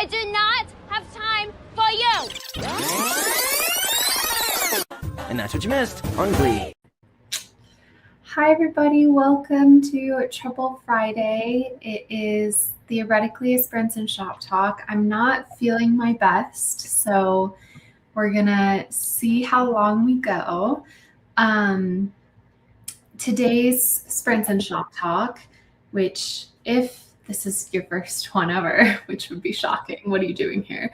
I do not have time for you! And that's what you missed on Glee. Hi everybody, welcome to Trouble Friday. It is theoretically a Sprints and Shop Talk. I'm not feeling my best, so we're gonna see how long we go. Today's Sprints and Shop Talk, which if this is your first one ever, which would be shocking. What are you doing here?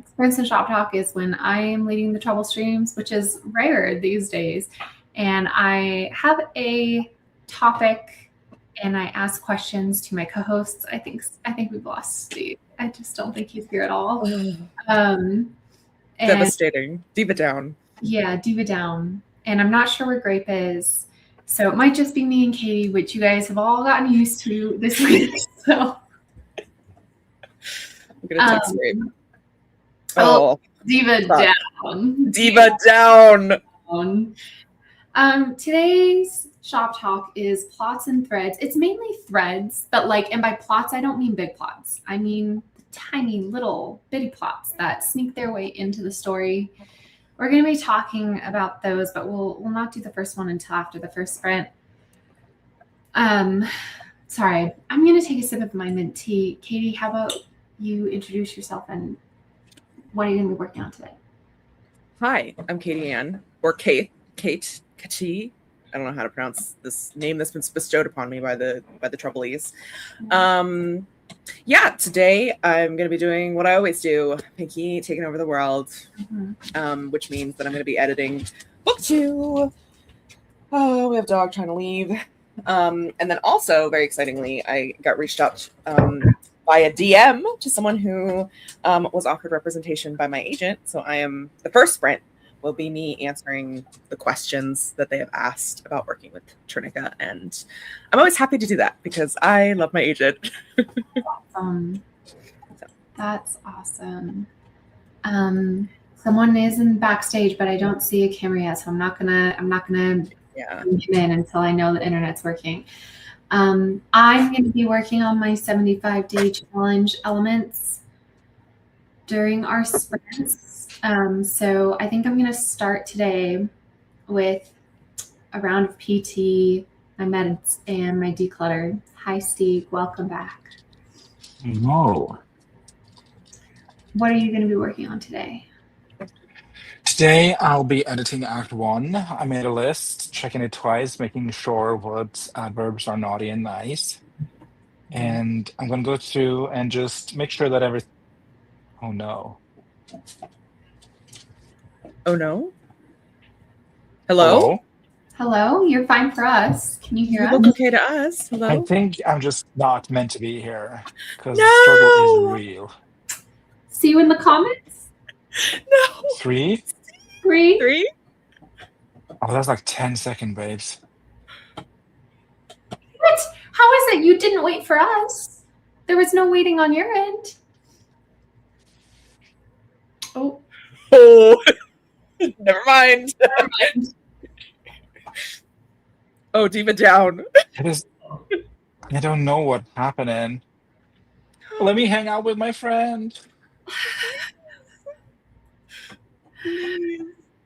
Sprints and Shop Talk is when I am leading the Trouble streams, which is rare these days. And I have a topic and I ask questions to my co-hosts. I think we've lost Steve. I just don't think he's here at all. Devastating. Diva down. Yeah, Diva down. And I'm not sure where Grape is. So it might just be me and Katie, which you guys have all gotten used to this week. So I'm gonna text Grape. Diva fuck. down. Diva down. Today's shop talk is plots and threads. It's mainly threads, but and by plots, I don't mean big plots. I mean tiny little bitty plots that sneak their way into the story. We're going to be talking about those, but we'll not do the first one until after the first sprint. Sorry, I'm going to take a sip of my mint tea. Katie, how about you introduce yourself and what are you going to be working on today? Hi, I'm Katie Ann, or Kate. Kati. I don't know how to pronounce this name that's been bestowed upon me by the Troublies. Today I'm going to be doing what I always do, Pinky taking over the world, which means that I'm going to be editing book 2. Oh, we have a dog trying to leave. And then also, very excitingly, I got reached out via DM to someone who was offered representation by my agent. So the first sprint will be me answering the questions that they have asked about working with Trinica. And I'm always happy to do that because I love my agent. Awesome. That's awesome. Someone is in backstage, but I don't see a camera yet, so I'm not gonna bring him in until I know the internet's working. I'm gonna be working on my 75-day challenge elements during our sprints. So I think I'm going to start today with a round of PT, my meds, and my declutter. Hi, Steve. Welcome back. Hello. What are you going to be working on today? Today, I'll be editing Act 1. I made a list, checking it twice, making sure what adverbs are naughty and nice. And I'm going to go through and just make sure that everything... Oh, no. Oh no. Hello? Hello? You're fine for us. Can you hear us? You look okay to us. Hello? I think I'm just not meant to be here because the struggle is real. See you in the comments? No. 3? 3? Oh, that's like 10-second, babes. What? How is it you didn't wait for us? There was no waiting on your end. Oh. Never mind. Oh, Diva down. I don't know what's happening. Let me hang out with my friend.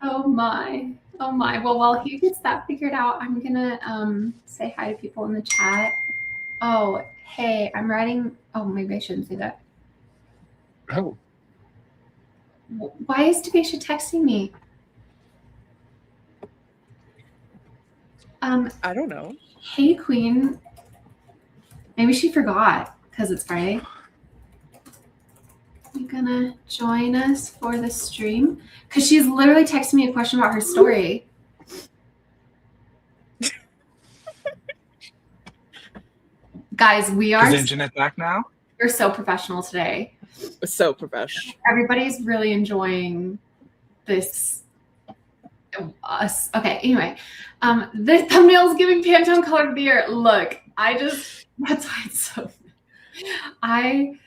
Oh my. Well, while he gets that figured out, I'm gonna say hi to people in the chat. Oh, hey, I'm writing. Oh, maybe I shouldn't say that. Oh. Why is Devisha texting me? I don't know. Hey, Queen. Maybe she forgot because it's Friday. You gonna join us for the stream? Because she's literally texting me a question about her story. Guys, we are. Is the internet back now? We're so professional today. So professional. Everybody's really enjoying this. Us. Okay, anyway. The thumbnail's giving Pantone colored beer. Look, that's why it's so. I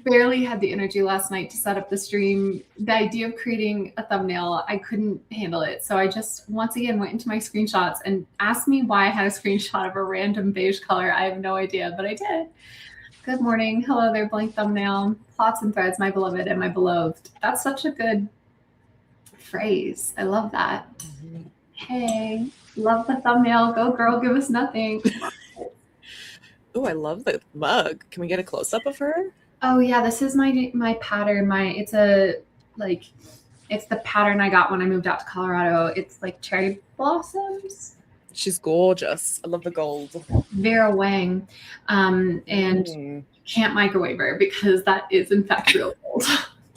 barely had the energy last night to set up the stream. The idea of creating a thumbnail, I couldn't handle it. So I just once again went into my screenshots and asked me why I had a screenshot of a random beige color. I have no idea, but I did. Good morning. Hello there, blank thumbnail. Plots and threads, my beloved and my beloved. That's such a good phrase. I love that. Hey, love the thumbnail. Go girl, give us nothing. Oh, I love the mug. Can we get a close up of her? Oh yeah, this is my pattern. It's the pattern I got when I moved out to Colorado. It's like cherry blossoms. She's gorgeous. I love the gold. Vera Wang, and can't microwave her because that is in fact real gold.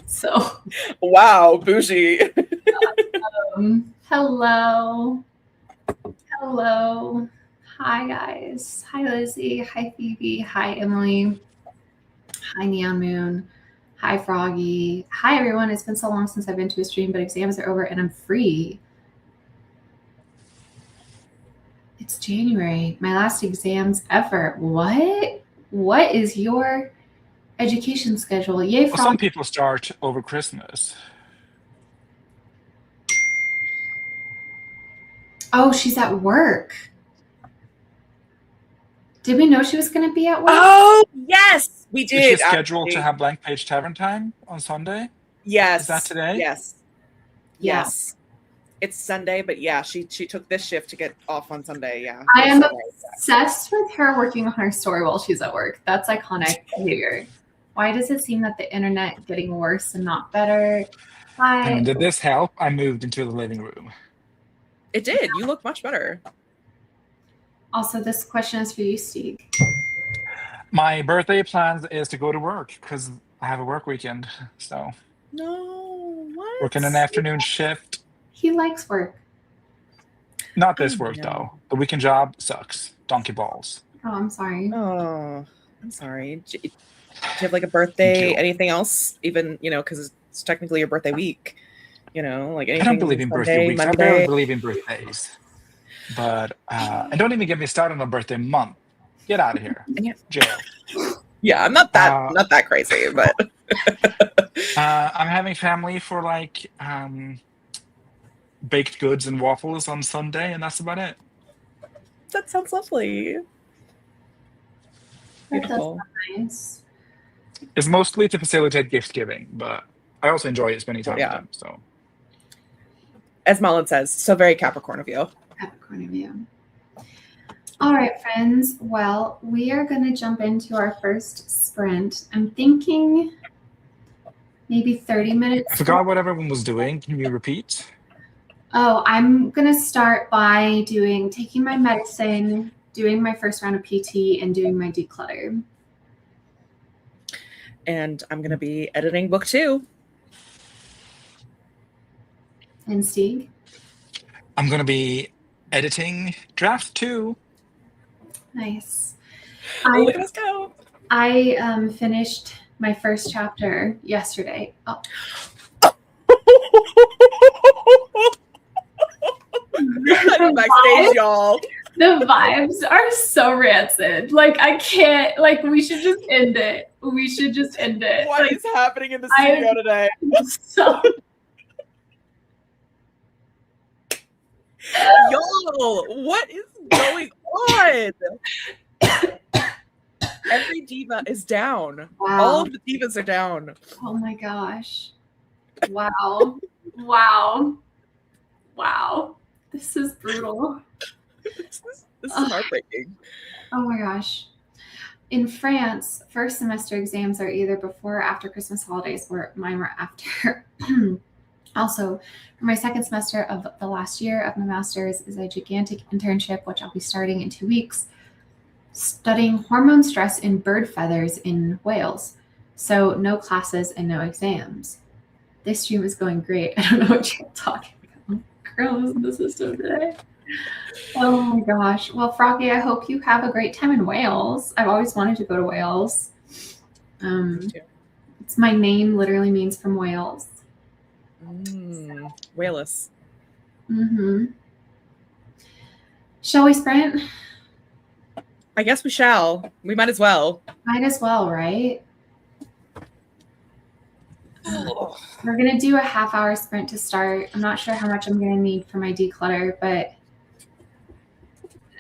So wow, bougie. Hello. Hi guys. Hi Lizzie. Hi Phoebe. Hi Emily. Hi Neon Moon. Hi Froggy. Hi everyone. It's been so long since I've been to a stream, but exams are over and I'm free. It's January. My last exams ever. What? What is your education schedule? Yay, Well, some people start over Christmas. Oh, she's at work. Did we know she was going to be at work? Oh, yes, we did. Is she scheduled to have Blank Page Tavern time on Sunday? Yes. Is that today? Yes. It's Sunday, but yeah, she took this shift to get off on Sunday. Yeah. I am obsessed with her working on her story while she's at work. That's iconic behavior. Why does it seem that the internet getting worse and not better? And did this help? I moved into the living room. It did. You look much better. Also, this question is for you, Steve. My birthday plans is to go to work because I have a work weekend. So no, what? Working an afternoon shift. He likes work. Not this work though. The weekend job sucks. Donkey balls. Oh, I'm sorry. Oh, I'm sorry. Do you have like a birthday? Anything else? Even because it's technically your birthday week. Like anything. I don't believe in birthday weeks. Monday. I barely believe in birthdays. But and don't even get me started on a birthday month. Get out of here. Jail. Yeah, I'm not that crazy, but I'm having family for like baked goods and waffles on Sunday, and that's about it. That sounds lovely. Beautiful. That nice. It's mostly to facilitate gift giving, but I also enjoy spending time with them. So, as Mullen says, so very Capricorn of you. Capricorn of you. All right, friends. Well, we are going to jump into our first sprint. I'm thinking maybe 30 minutes. I forgot what everyone was doing. Can you repeat? Oh, I'm going to start by taking my medicine, doing my first round of PT, and doing my declutter. And I'm going to be editing book 2. And Steve? I'm going to be editing draft 2. Nice. Look at us go. I finished my first chapter yesterday. Oh. Backstage, y'all. The vibes are so rancid. Like, I can't. Like, we should just end it. What is happening in the studio today? So. Yo, what is going on? Every diva is down. Wow. All of the divas are down. Oh my gosh. Wow. Wow. This is brutal. This is heartbreaking. Oh my gosh. In France, first semester exams are either before or after Christmas holidays, or mine were after. Also, for my second semester of the last year of my master's is a gigantic internship, which I'll be starting in 2 weeks, studying hormone stress in bird feathers in Wales. So no classes and no exams. This stream is going great. I don't know what you're talking about. Girl is in the system today. Oh my gosh. Well, Froggy, I hope you have a great time in Wales. I've always wanted to go to Wales. It's my name literally means from Wales. Wales. Mm-hmm. Shall we sprint? I guess we shall. We might as well. Might as well, right? We're going to do a half-hour sprint to start. I'm not sure how much I'm going to need for my declutter, but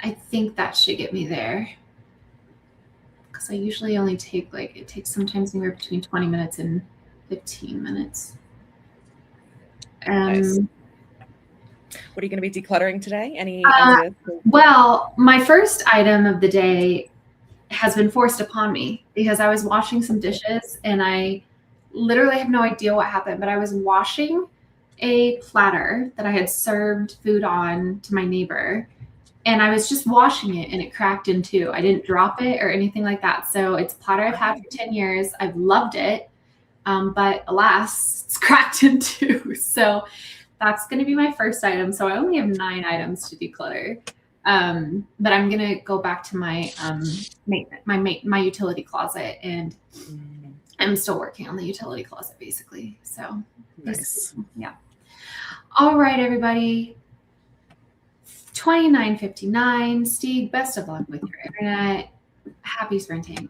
I think that should get me there. because I usually only take it takes sometimes anywhere between 20 minutes and 15 minutes. Nice. What are you going to be decluttering today? Any ideas? Well, my first item of the day has been forced upon me because I was washing some dishes and I literally have no idea what happened, but I was washing a platter that I had served food on to my neighbor, and I was just washing it and it cracked in two. I didn't drop it or anything like that. So it's a platter I've had for 10 years. I've loved it. But alas, it's cracked in two. So that's going to be my first item. So I only have 9 items to declutter. But I'm going to go back to my my utility closet, and I'm still working on the utility closet basically. So nice. Yeah. All right, everybody. 29:59. Steve, best of luck with your internet. Happy sprinting.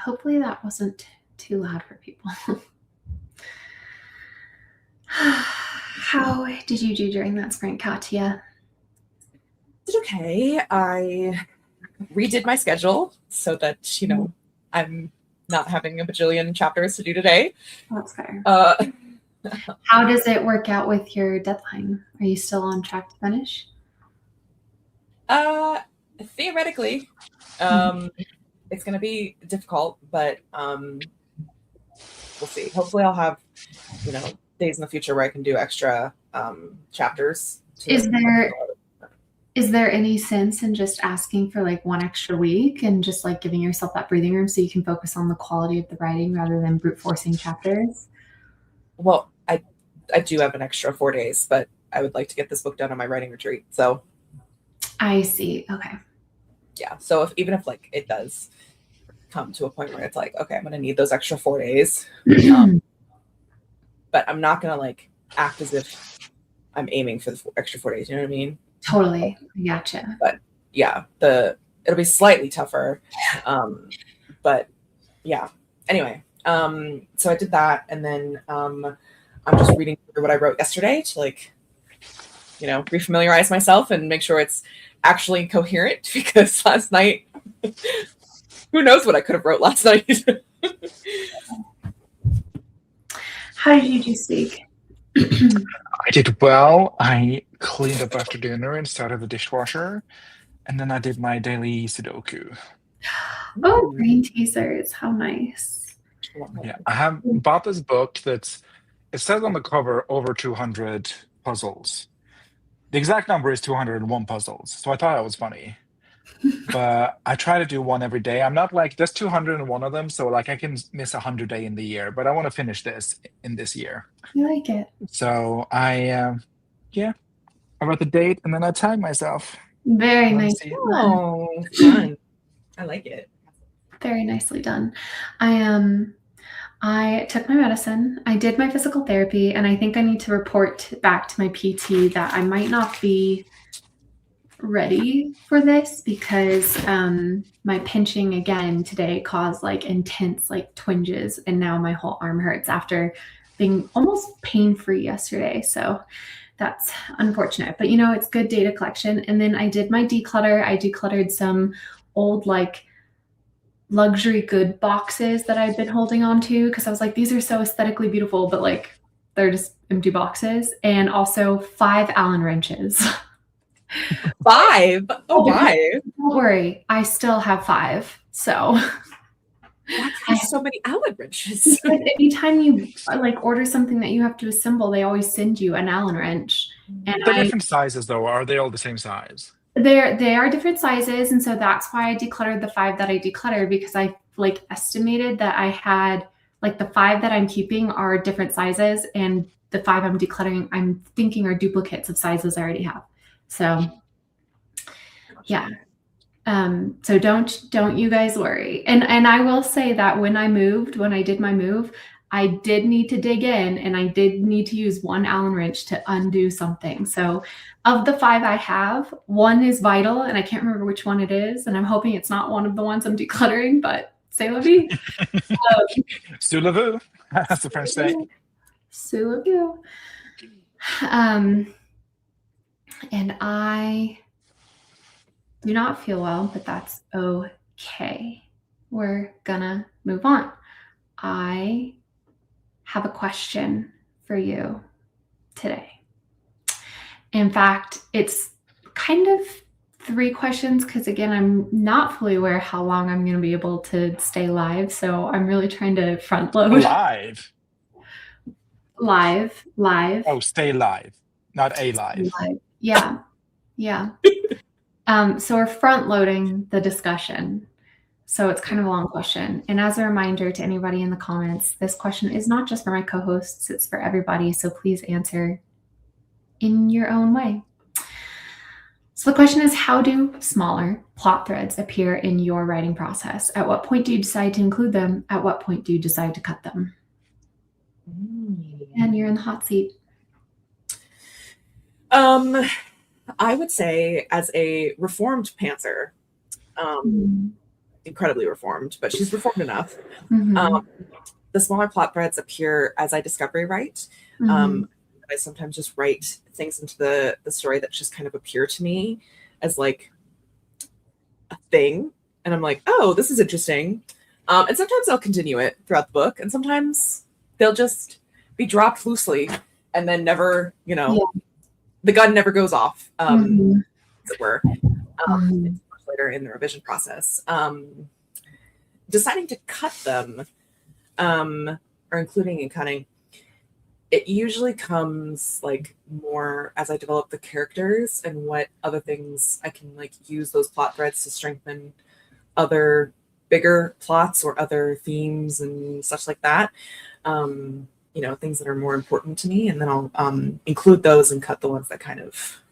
hopefully that wasn't too loud for people. How did you do during that sprint, Katya? It's okay. I redid my schedule so that, I'm not having a bajillion chapters to do today. That's fair. How does it work out with your deadline? Are you still on track to finish? Theoretically, it's going to be difficult, but we'll see. Hopefully I'll have, days in the future where I can do extra chapters. Is there any sense in just asking for like one extra week and just like giving yourself that breathing room so you can focus on the quality of the writing rather than brute forcing chapters? Well, I do have an extra 4 days, but I would like to get this book done on my writing retreat. So I see. Okay. Yeah. So even if like it does come to a point where it's like, okay, I'm going to need those extra 4 days, but I'm not going to like act as if I'm aiming for the extra 4 days. You know what I mean? Totally. I gotcha. But yeah, it'll be slightly tougher. But yeah. Anyway, so I did that, and then I'm just reading through what I wrote yesterday to like, refamiliarize myself and make sure it's actually coherent, because last night, who knows what I could have wrote last night. How did you do, Speak? I did well. I cleaned up after dinner and started the dishwasher, and then I did my daily Sudoku. Oh, brain teasers. How nice. Yeah, I have bought this book it says on the cover over 200 puzzles. The exact number is 201 puzzles, so I thought that was funny. But I try to do one every day. I'm not like, there's 201 of them, so like I can miss 100 day in the year, but I want to finish this in this year. I like it. So I wrote the date and then I tagged myself. Very nice. Oh, fun. I like it. Very nicely done. I took my medicine. I did my physical therapy, and I think I need to report back to my PT that I might not be ready for this because my pinching again today caused like intense like twinges, and now my whole arm hurts after being almost pain-free yesterday. So that's unfortunate, but it's good data collection. And then I did my declutter. I decluttered some old like luxury good boxes that I'd been holding on to because I was like, these are so aesthetically beautiful, but like they're just empty boxes. And also 5 Allen wrenches. 5? Oh, 5? Don't worry, I still have 5. So why have so many Allen wrenches? Anytime you like order something that you have to assemble, they always send you an Allen wrench. And they're different sizes though. Are they all the same size? They are different sizes, and so that's why I decluttered the 5 that I decluttered, because I like estimated that I had like the 5 that I'm keeping are different sizes, and the 5 I'm decluttering I'm thinking are duplicates of sizes I already have. So yeah. So don't you guys worry. And I will say that when I did my move, I did need to dig in, and I did need to use 1 Allen wrench to undo something. So of the 5 I have, 1 is vital, and I can't remember which one it is. And I'm hoping it's not one of the ones I'm decluttering, but c'est la vie. C'est la vie. That's the French saying. C'est la vie. And I do not feel well, but that's okay. We're gonna move on. I have a question for you today. In fact, it's kind of 3 questions because, again, I'm not fully aware how long I'm going to be able to stay live. So I'm really trying to front load. Live. Oh, stay live, not alive. Live. Yeah. So we're front loading the discussion. So it's kind of a long question. And as a reminder to anybody in the comments, this question is not just for my co-hosts, it's for everybody. So please answer in your own way. So the question is, how do smaller plot threads appear in your writing process? At what point do you decide to include them? At what point do you decide to cut them? And you're in the hot seat. I would say as a reformed pantser, incredibly reformed, but she's reformed enough. Mhm. The smaller plot threads appear as I discovery write. Mhm. I sometimes just write things into the story that just kind of appear to me as like a thing, and I'm like, oh, this is interesting. And sometimes I'll continue it throughout the book, and sometimes they'll just be dropped loosely and then never, Yeah. the gun never goes off, Mhm. as it were. Mhm. It's much later in the revision process. Deciding to cut them, or including and cutting, it usually comes like more as I develop the characters and what other things I can like use those plot threads to strengthen other bigger plots or other themes and such like that. Things that are more important to me, and then I'll include those and cut the ones that kind of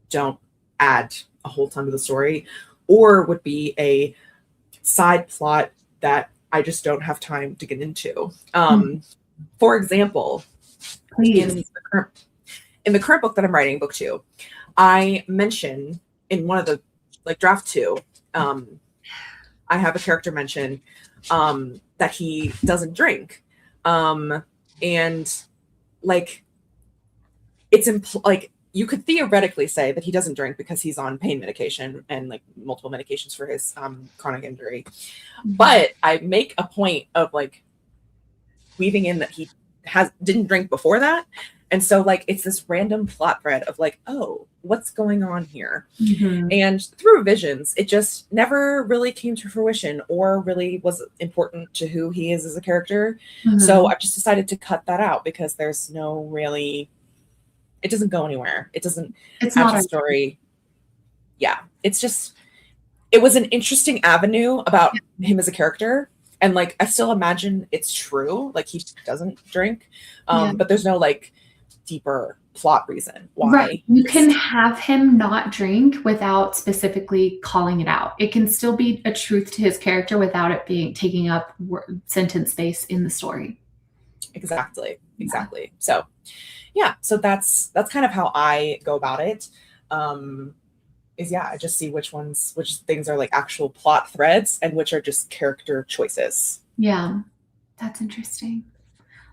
don't add a whole ton to the story, or would be a side plot that I just don't have time to get into. For example, in Please. the current book that I'm writing, book 2, I mention in one of the like draft 2, I have a character mention that he doesn't drink, and like it's like you could theoretically say that he doesn't drink because he's on pain medication and like multiple medications for his chronic injury. But I make a point of like weaving in that he didn't drink before that. And so like it's this random plot thread of like, oh, what's going on here? Mhm. And through revisions, it just never really came to fruition or really was important to who he is as a character. Mhm. So I've just decided to cut that out because there's no really, it doesn't go anywhere. It doesn't It's add not to the a story. Yeah, it's just, it was an interesting avenue about him as a character. And like, I still imagine it's true. Like he doesn't drink, Yeah. but there's no like deeper plot reason why. Right. You can have him not drink without specifically calling it out. It can still be a truth to his character without it being taking up sentence space in the story. Exactly. So yeah, so that's kind of how I go about it. I just see which things are like actual plot threads and which are just character choices. Yeah, that's interesting.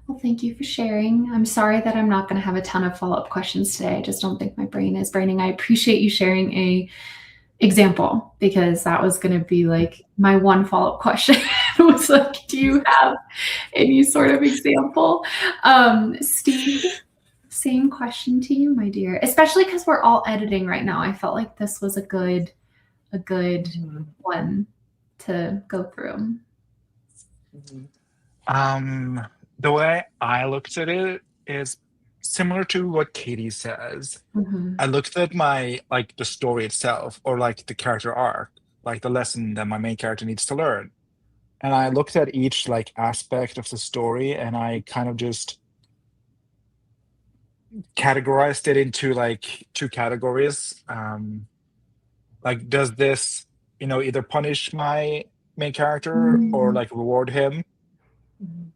Well, thank you for sharing. I'm sorry that I'm not going to have a ton of follow-up questions today. I just don't think my brain is braining. I appreciate you sharing a example because that was going to be like my one follow-up question. It was like, do you have any sort of example? Steve, same question to you, my dear, especially because we're all editing right now. I felt like this was a good one to go through. The way I looked at it is similar to what Katie says. I looked at the story itself, or like the character arc, like the lesson that my main character needs to learn. And I looked at each like aspect of the story, and I kind of just categorized it into like 2 categories. Like, does this, either punish my main character or like reward him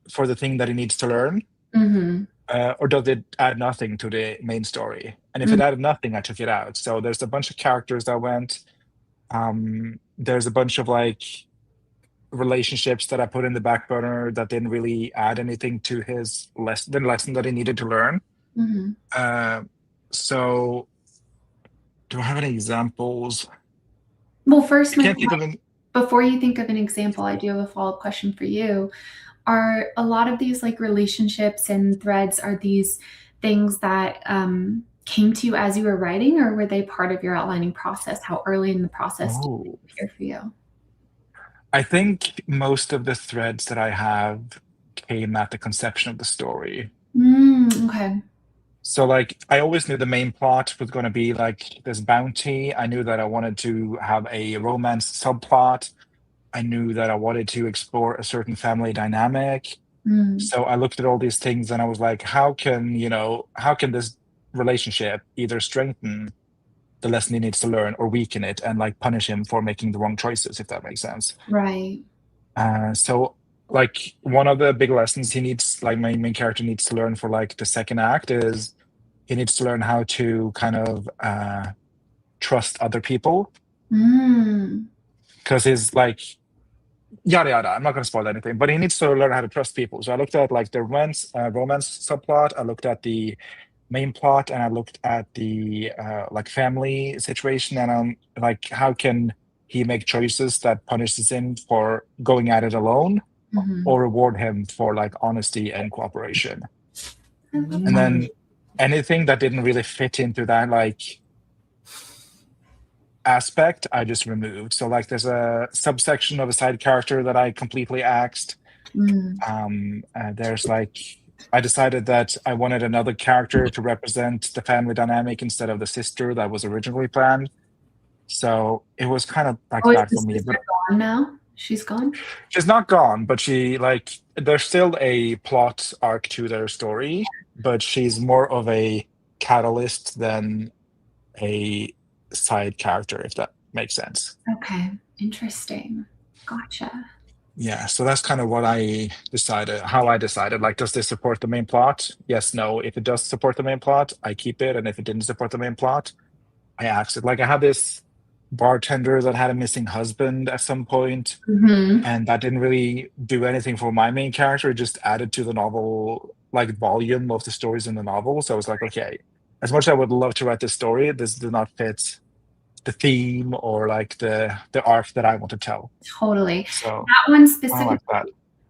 for the thing that he needs to learn? Or does it add nothing to the main story? And if it added nothing, I took it out. So there's a bunch of characters that went. There's a bunch of like relationships that I put in the back burner that didn't really add anything to his the lesson that he needed to learn. So do I have any examples? Well, first, before you think of an example, I do have a follow-up question for you. Are a lot of these like relationships and threads, are these things that came to you as you were writing, or were they part of your outlining process? How early in the process did it appear for you? I think most of the threads that I have came at the conception of the story. Okay. So like I always knew the main plot was going to be like this bounty. I knew that I wanted to have a romance subplot. I knew that I wanted to explore a certain family dynamic. So I looked at all these things and I was like, how can this relationship either strengthen the lesson he needs to learn or weaken it and like punish him for making the wrong choices, if that makes sense. Right. So like one of the big lessons my main character needs to learn for like the second act is he needs to learn how to kind of trust other people. because he's like yada yada. I'm not going to spoil anything, but he needs to learn how to trust people. So I looked at like the romance subplot. I looked at the main plot, and I looked at the like family situation, and I'm like, how can he make choices that punishes him for going at it alone, or reward him for like honesty and cooperation? And then anything that didn't really fit into that like aspect, I just removed. So like there's a subsection of a side character that I completely axed. There's like, I decided that I wanted another character to represent the family dynamic instead of the sister that was originally planned. So it was kind of like that for me. But gone now? She's gone? she's not gone, but she like, there's still a plot arc to their story, but she's more of a catalyst than a side character, if that makes sense. Okay, interesting. Gotcha. Yeah, so that's kind of what I decided, how I decided, like, does this support the main plot? Yes, no. If it does support the main plot, I keep it. And if it didn't support the main plot, I axe it. Like, I had this bartender that had a missing husband at some point, and that didn't really do anything for my main character. It just added to the novel, like, volume of the stories in the novel. So I was like, okay, as much as I would love to write this story, this does not fit the theme or like the arc that I want to tell. Totally. So that one specifically, like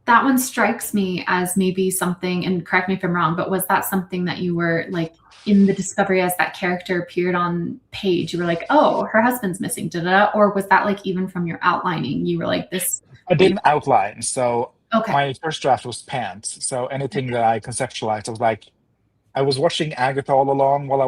that one strikes me as maybe something, and correct me if I'm wrong, but was that something that you were like in the discovery as that character appeared on page? You were like, oh, her husband's missing, or was that like even from your outlining? You were like this. I didn't outline. So okay. My first draft was pants. So anything that I conceptualized, I was like, I was watching Agatha all along while I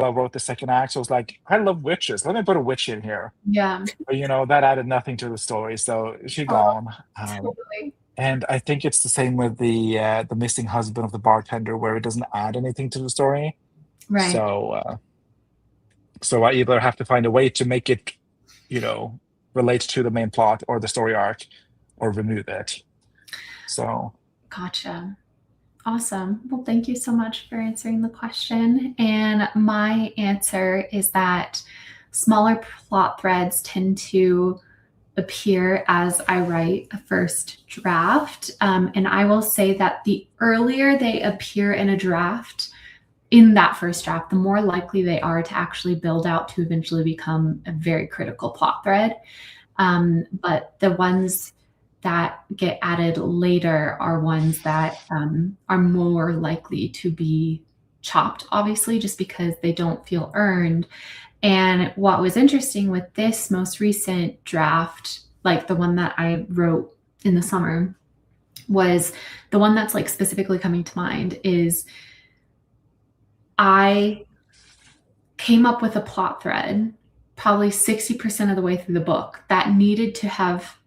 wrote the second act. So I was like, I love witches. Let me put a witch in here. Yeah. But, that added nothing to the story. So she gone. Totally. And I think it's the same with the missing husband of the bartender, where it doesn't add anything to the story. Right. So I either have to find a way to make it, relate to the main plot or the story arc, or remove it. So. Gotcha. Awesome. Well, thank you so much for answering the question. And my answer is that smaller plot threads tend to appear as I write a first draft. And I will say that the earlier they appear in a draft, in that first draft, the more likely they are to actually build out to eventually become a very critical plot thread. But the ones that get added later are ones that are more likely to be chopped, obviously, just because they don't feel earned. And what was interesting with this most recent draft, like the one that I wrote in the summer, was the one that's like specifically coming to mind is I came up with a plot thread probably 60% of the way through the book that needed to have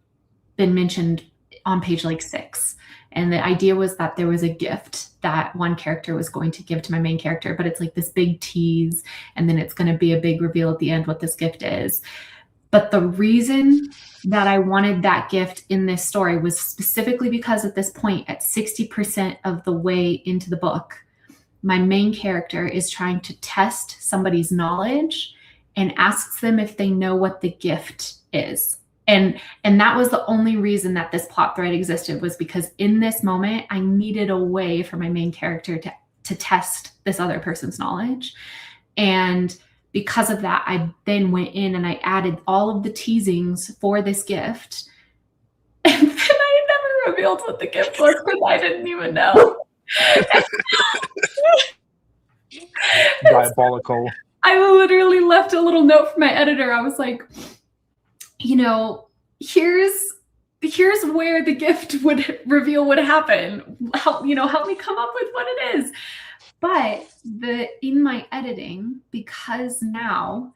been mentioned on page like 6. And the idea was that there was a gift that one character was going to give to my main character, but it's like this big tease, and then it's going to be a big reveal at the end what this gift is. But the reason that I wanted that gift in this story was specifically because at this point, at 60% of the way into the book, my main character is trying to test somebody's knowledge and asks them if they know what the gift is. And that was the only reason that this plot thread existed, was because in this moment, I needed a way for my main character to test this other person's knowledge. And because of that, I then went in and I added all of the teasings for this gift. And then I never revealed what the gift was because I didn't even know. Diabolical. I literally left a little note for my editor. I was like, here's where the gift reveal would happen. Help me come up with what it is. But in my editing, because now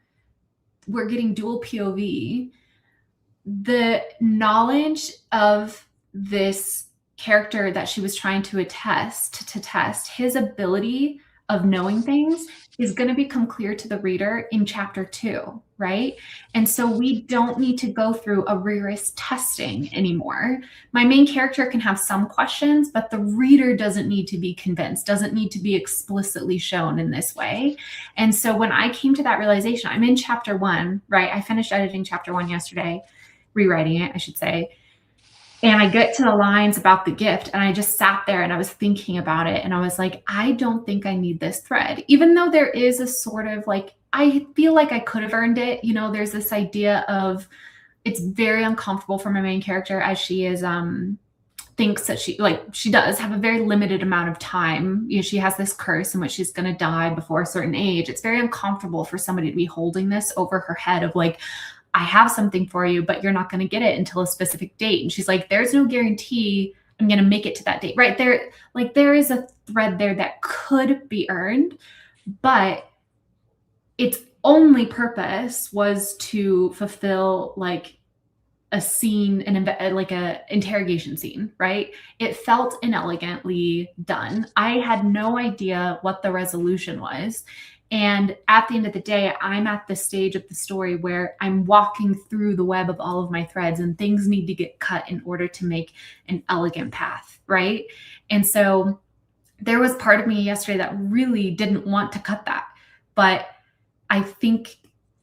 we're getting dual POV, the knowledge of this character that she was trying to test, his ability of knowing things is going to become clear to the reader in chapter 2, right? And so we don't need to go through a rigorous testing anymore. My main character can have some questions, but the reader doesn't need to be convinced, doesn't need to be explicitly shown in this way. And so when I came to that realization, I'm in chapter 1, right? I finished editing chapter 1 yesterday, rewriting it, I should say. And I get to the lines about the gift, and I just sat there and I was thinking about it. And I was like, I don't think I need this thread, even though there is a sort of like, I feel like I could have earned it. You know, there's this idea of it's very uncomfortable for my main character as she is, thinks that she does have a very limited amount of time. You know, she has this curse in which she's going to die before a certain age. It's very uncomfortable for somebody to be holding this over her head of like, I have something for you, but you're not going to get it until a specific date. And she's like, there's no guarantee I'm going to make it to that date, right? There is a thread there that could be earned, but its only purpose was to fulfill like a scene, like a interrogation scene, right? It felt inelegantly done. I had no idea what the resolution was. And at the end of the day, I'm at the stage of the story where I'm walking through the web of all of my threads and things need to get cut in order to make an elegant path, right? And so there was part of me yesterday that really didn't want to cut that. But I think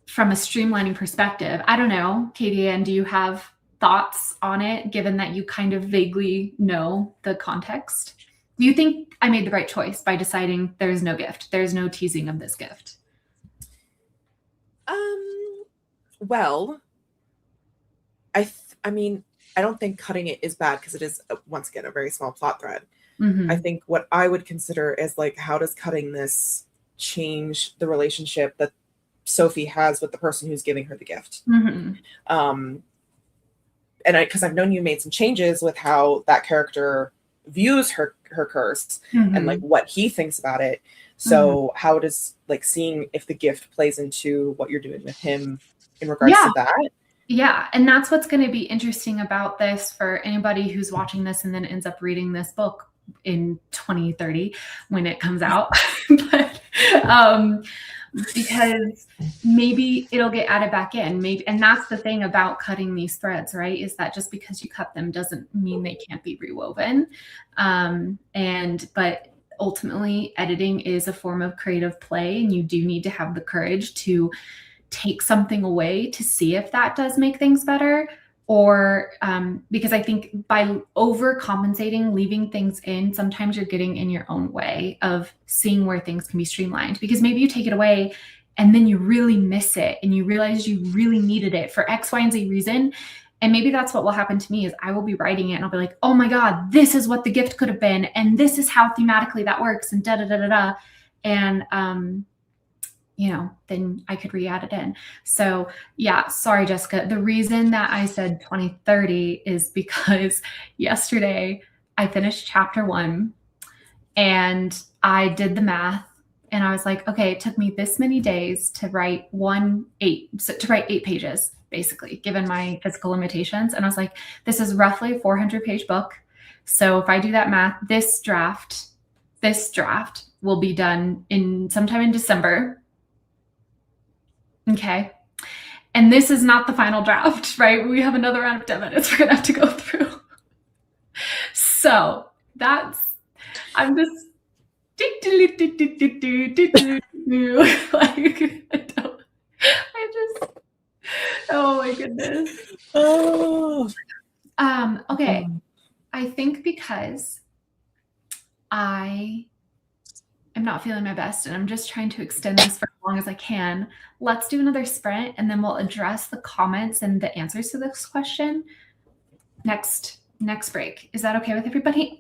from a streamlining perspective, I don't know, Katie, and do you have thoughts on it, given that you kind of vaguely know the context? Do you think I made the right choice by deciding there's no gift? There's no teasing of this gift? Well, I mean, I don't think cutting it is bad because it is, once again, a very small plot thread. Mm-hmm. I think what I would consider is like, how does cutting this change the relationship that Sophie has with the person who's giving her the gift? Mm-hmm. And because I've known you made some changes with how that character views her curse Mm-hmm. and like what he thinks about it. So how does like seeing if the gift plays into what you're doing with him in regards to that? Yeah. And that's what's going to be interesting about this for anybody who's watching this and then ends up reading this book in 2030 when it comes out. But because maybe it'll get added back in. Maybe, and that's the thing about cutting these threads, right? Is that just because you cut them doesn't mean they can't be rewoven. But ultimately, editing is a form of creative play, and you do need to have the courage to take something away to see if that does make things better. Or because I think by overcompensating, leaving things in, sometimes you're getting in your own way of seeing where things can be streamlined. Because maybe you take it away and then you really miss it and you realize you really needed it for X, Y, and Z reason. And maybe that's what will happen to me is I will be writing it and I'll be like, oh my God, this is what the gift could have been. And this is how thematically that works and da-da-da-da-da. And then I could re-add it in. So yeah, sorry, Jessica. The reason that I said 2030 is because yesterday I finished chapter 1 and I did the math and I was like, okay, it took me this many days to write 8 pages, basically, given my physical limitations. And I was like, this is roughly a 400-page book. So if I do that math, this draft will be done sometime in December. Okay. And this is not the final draft, right? We have another round of 10 minutes we're going to have to go through. So I'm just oh my goodness. Oh. Okay. I think because I am not feeling my best and I'm just trying to extend this for as long as I can. Let's do another sprint and then we'll address the comments and the answers to this question next break. Is that okay with everybody?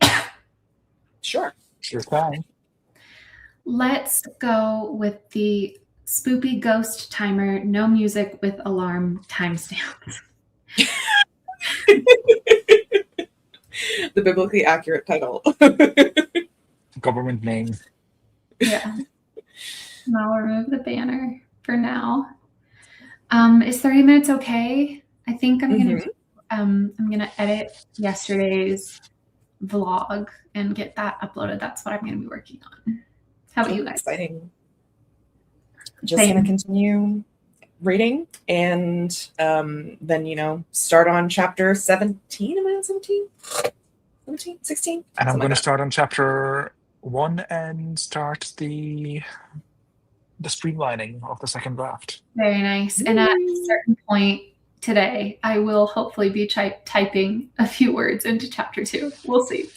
Sure. Sure fine. Let's go with the spoopy ghost timer, no music with alarm timestamps. The biblically accurate title. Government name. Yeah. And I'll remove the banner for now. Is 30 minutes okay? I think I'm gonna edit yesterday's vlog and get that uploaded. That's what I'm gonna be working on. How about you guys? Exciting. Just Same. going to continue reading and then, start on chapter 17. Am I on 17? 17? 16? And I'm going to like start on chapter 1 and start the streamlining of the second draft. Very nice. And at a certain point today, I will hopefully be typing a few words into chapter 2. We'll see.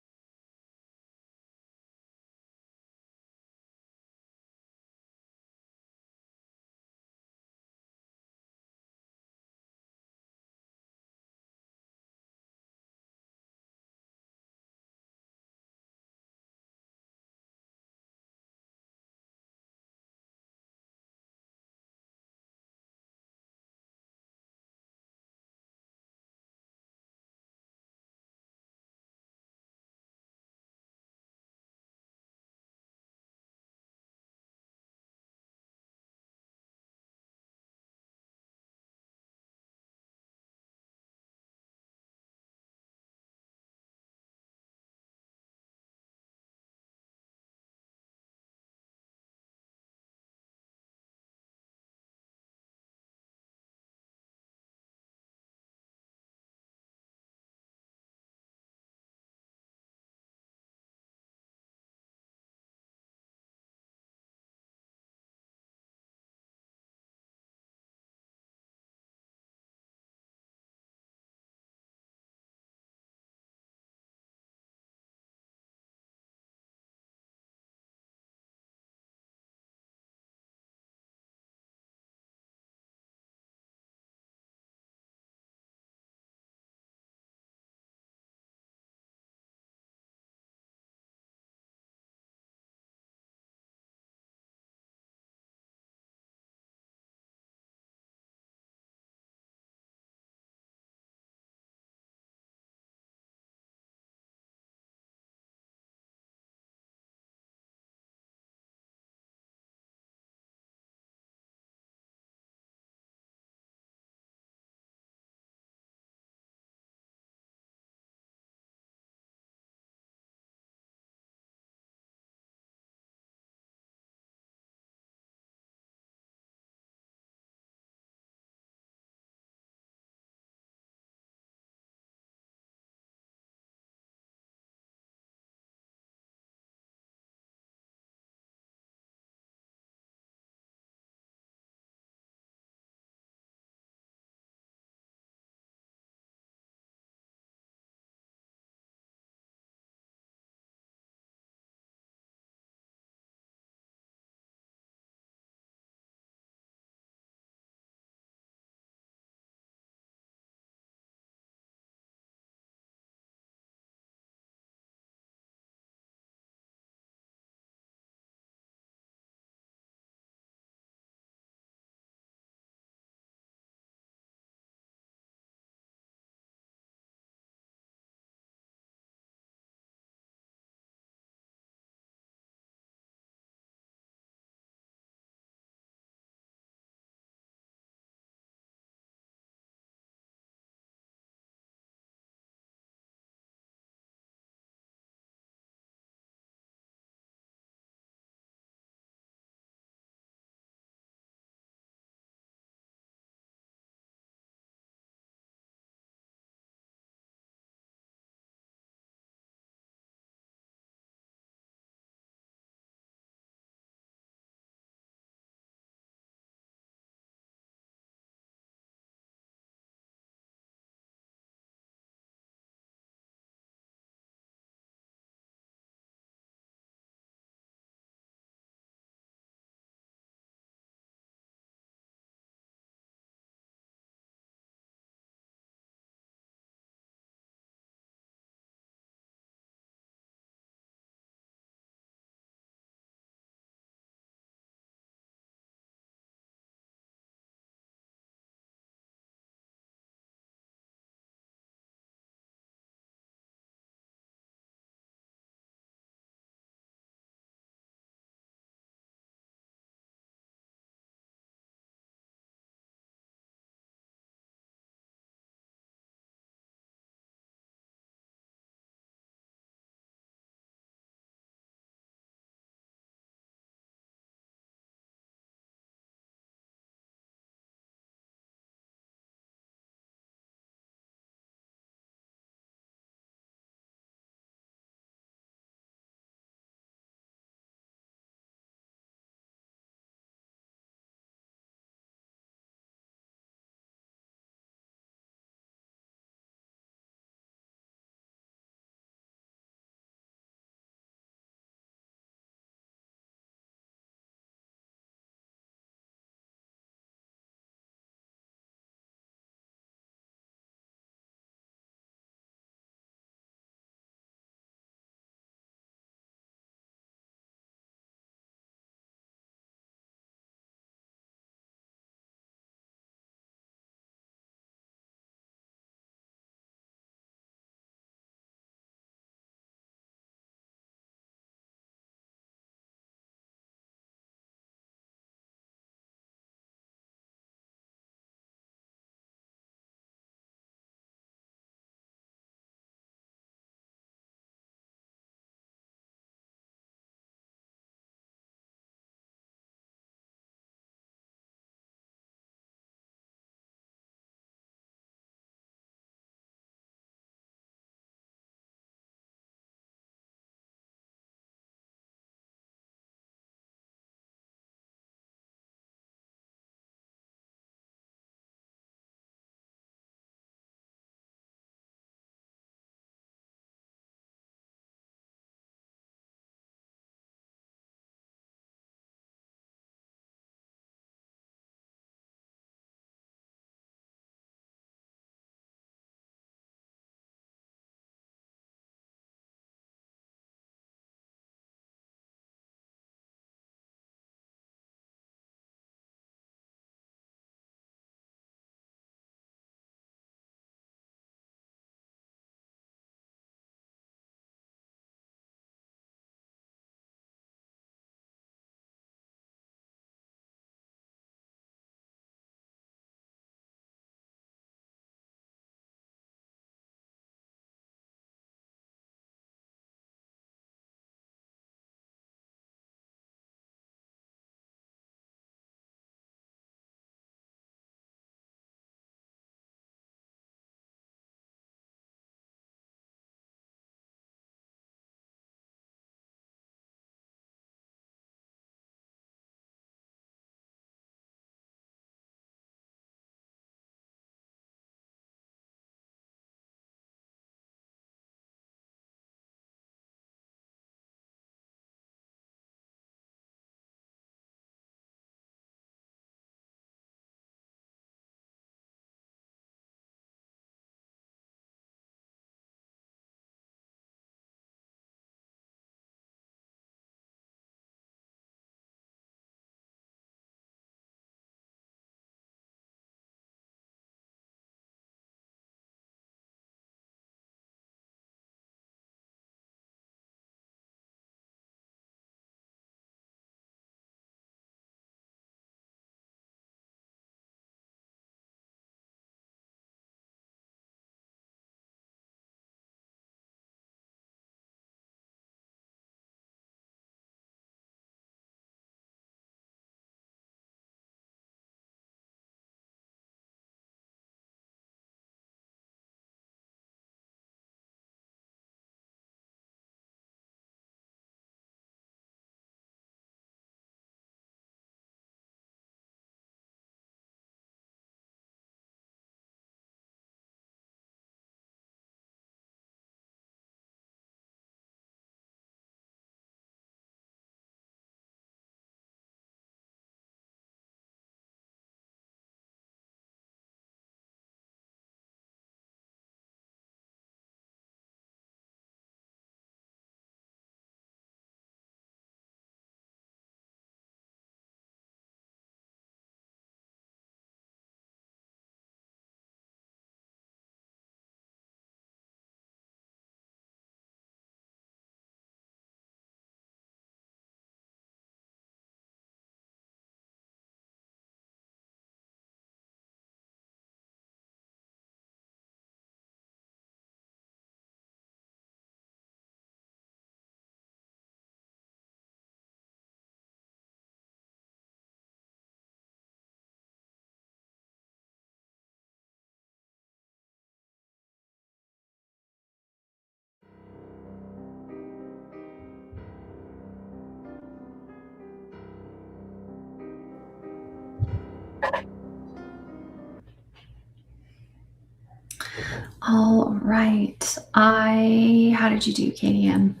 All right. How did you do, Katie Ann?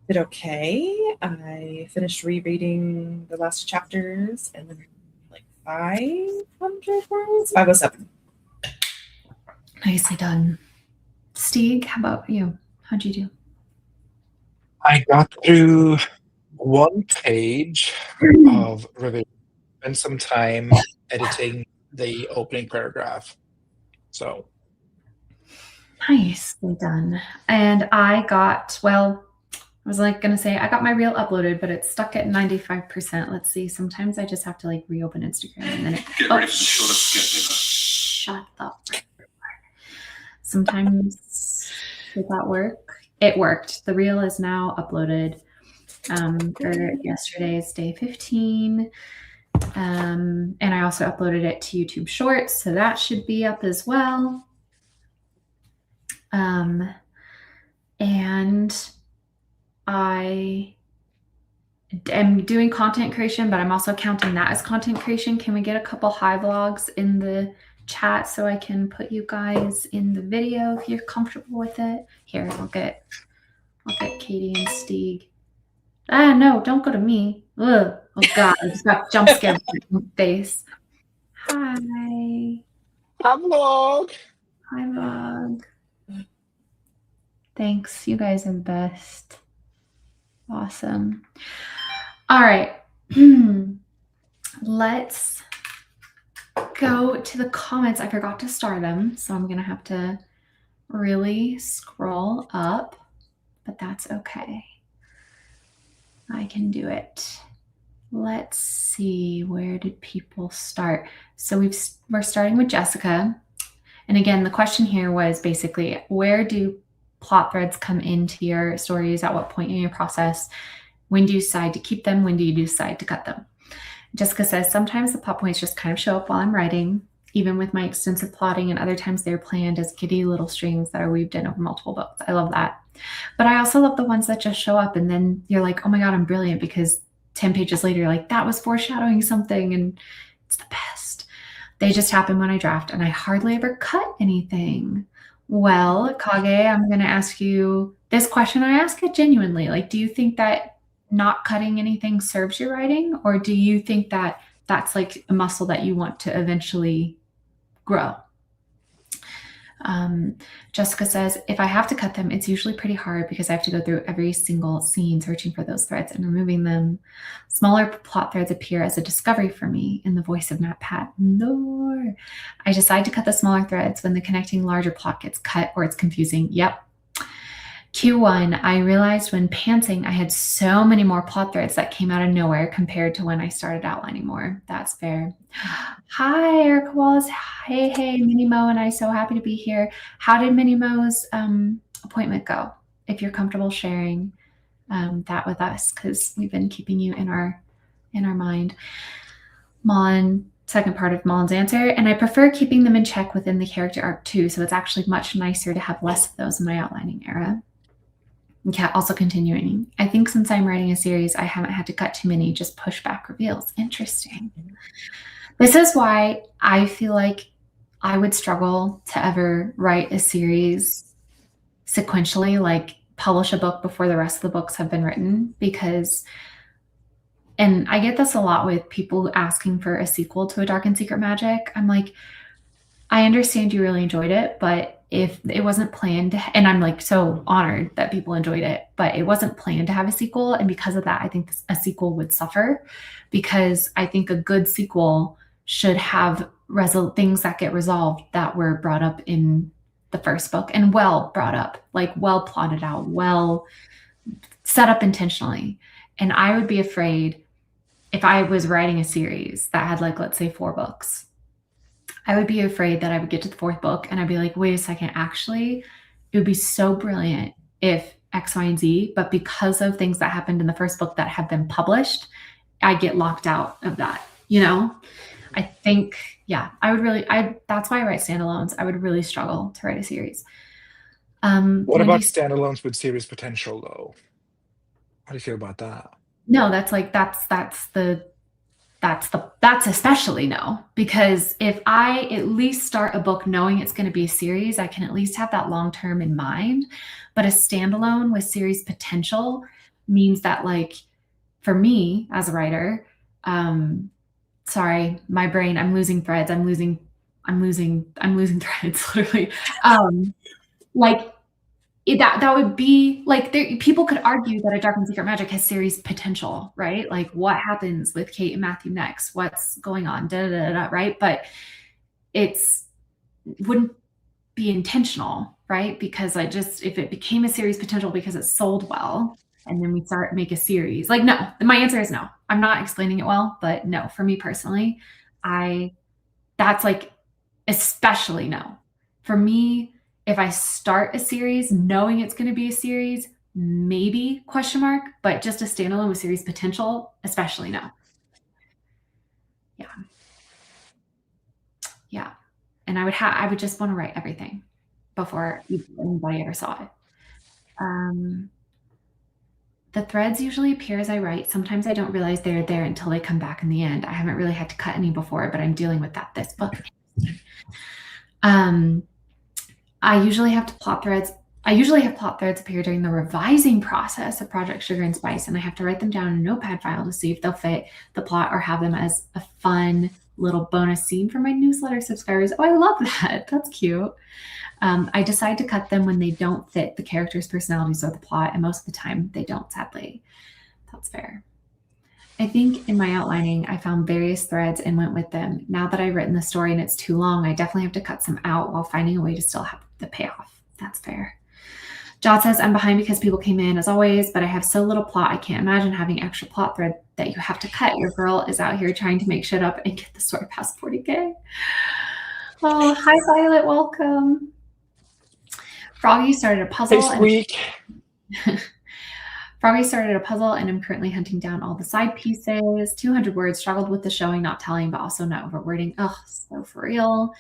Did okay. I finished rereading the last chapters and then like 500 words? 507. Nicely done. Stieg, how about you? How'd you do? I got through one page of revision, spent some time editing the opening paragraph. So Nicely done. And I was like going to say I got my reel uploaded, but it's stuck at 95%. Let's see. Sometimes I just have to like reopen Instagram and then Get ready for the shorter skirt. Shut up. Sometimes did that work? It worked. The reel is now uploaded for yesterday's day 15. And I also uploaded it to YouTube Shorts, so that should be up as well. And I am doing content creation, but I'm also counting that as content creation. Can we get a couple high vlogs in the chat so I can put you guys in the video if you're comfortable with it? Here, I'll get Katie and Stieg. No, don't go to me. Ugh. Oh God, I just got jump scared in my face. Hi. hi vlog. Hi, vlog. Thanks. You guys are the best. Awesome. All right. Let's go to the comments. I forgot to star them, so I'm going to have to really scroll up, but that's okay. I can do it. Let's see. Where did people start? So we're starting with Jessica. And again, the question here was basically, where do plot threads come into your stories? At what point in your process? When do you decide to keep them? When do you decide to cut them? Jessica says, sometimes the plot points just kind of show up while I'm writing, even with my extensive plotting, and other times they're planned as giddy little strings that are weaved in over multiple books. I love that. But I also love the ones that just show up and then you're like, oh my God, I'm brilliant, because 10 pages later, you're like, that was foreshadowing something, and it's the best. They just happen when I draft, and I hardly ever cut anything. Well, Kage, I'm going to ask you this question. I ask it genuinely. Like, do you think that not cutting anything serves your writing, or do you think that that's like a muscle that you want to eventually grow? Jessica says, if I have to cut them, it's usually pretty hard because I have to go through every single scene searching for those threads and removing them. Smaller plot threads appear as a discovery for me in the voice of Nat Pat. No, I decide to cut the smaller threads when the connecting larger plot gets cut or it's confusing. Yep. Q1, I realized when pantsing, I had so many more plot threads that came out of nowhere compared to when I started outlining more. That's fair. Hi, Erica Wallace. Hey, Minnie Mo and I, so happy to be here. How did Minnie Mo's appointment go? If you're comfortable sharing that with us, because we've been keeping you in our mind. Mon, second part of Mollen's answer, and I prefer keeping them in check within the character arc too, so it's actually much nicer to have less of those in my outlining era. Yeah, also continuing. I think since I'm writing a series, I haven't had to cut too many, just push back reveals. Interesting. This is why I feel like I would struggle to ever write a series sequentially, like publish a book before the rest of the books have been written, because, and I get this a lot with people asking for a sequel to A Dark and Secret Magic. I'm like, I understand you really enjoyed it, but if it wasn't planned, and I'm like so honored that people enjoyed it, but it wasn't planned to have a sequel. And because of that, I think a sequel would suffer, because I think a good sequel should have things that get resolved that were brought up in the first book, and well brought up, like well plotted out, well set up intentionally. And I would be afraid if I was writing a series that had, like, let's say 4 books, I would be afraid that I would get to the 4th book and I'd be like, wait a second, actually, it would be so brilliant if X, Y, and Z, but because of things that happened in the first book that have been published, I get locked out of that, you know? I think, yeah, that's why I write standalones. I would really struggle to write a series. What about standalones with series potential, though? How do you feel about that? No, that's the that's especially no, because if I at least start a book knowing it's going to be a series, I can at least have that long term in mind. But a standalone with series potential means that, like, for me as a writer, sorry, my brain, I'm losing threads. I'm losing threads, literally. Like, that would be like, people could argue that A Dark and Secret Magic has series potential, right? Like, what happens with Kate and Matthew next? What's going on? Right? But wouldn't be intentional, right? Because if it became a series potential because it sold well, and then we make a series, like, no, my answer is no. I'm not explaining it well, but no, for me personally, that's like, especially no. For me, if I start a series knowing it's going to be a series, maybe ? But just a standalone with series potential, especially no. Yeah. And I would just want to write everything before anybody ever saw it. The threads usually appear as I write. Sometimes I don't realize they're there until they come back in the end. I haven't really had to cut any before, but I'm dealing with that this book. I usually have plot threads appear during the revising process of Project Sugar and Spice, and I have to write them down in a notepad file to see if they'll fit the plot or have them as a fun little bonus scene for my newsletter subscribers. Oh, I love that. That's cute. I decide to cut them when they don't fit the characters' personalities or the plot, and most of the time they don't, sadly. That's fair. I think in my outlining, I found various threads and went with them. Now that I've written the story and it's too long, I definitely have to cut some out while finding a way to still have the payoff. That's fair. Jot says, I'm behind because people came in as always, but I have so little plot. I can't imagine having extra plot thread that you have to cut. Your girl is out here trying to make shit up and get the story past 40K. Oh, hi, Violet. Welcome. Froggy started a puzzle. Froggy started a puzzle, and I'm currently hunting down all the side pieces. 200 words, struggled with the showing, not telling, but also not overwording. Ugh, so for real.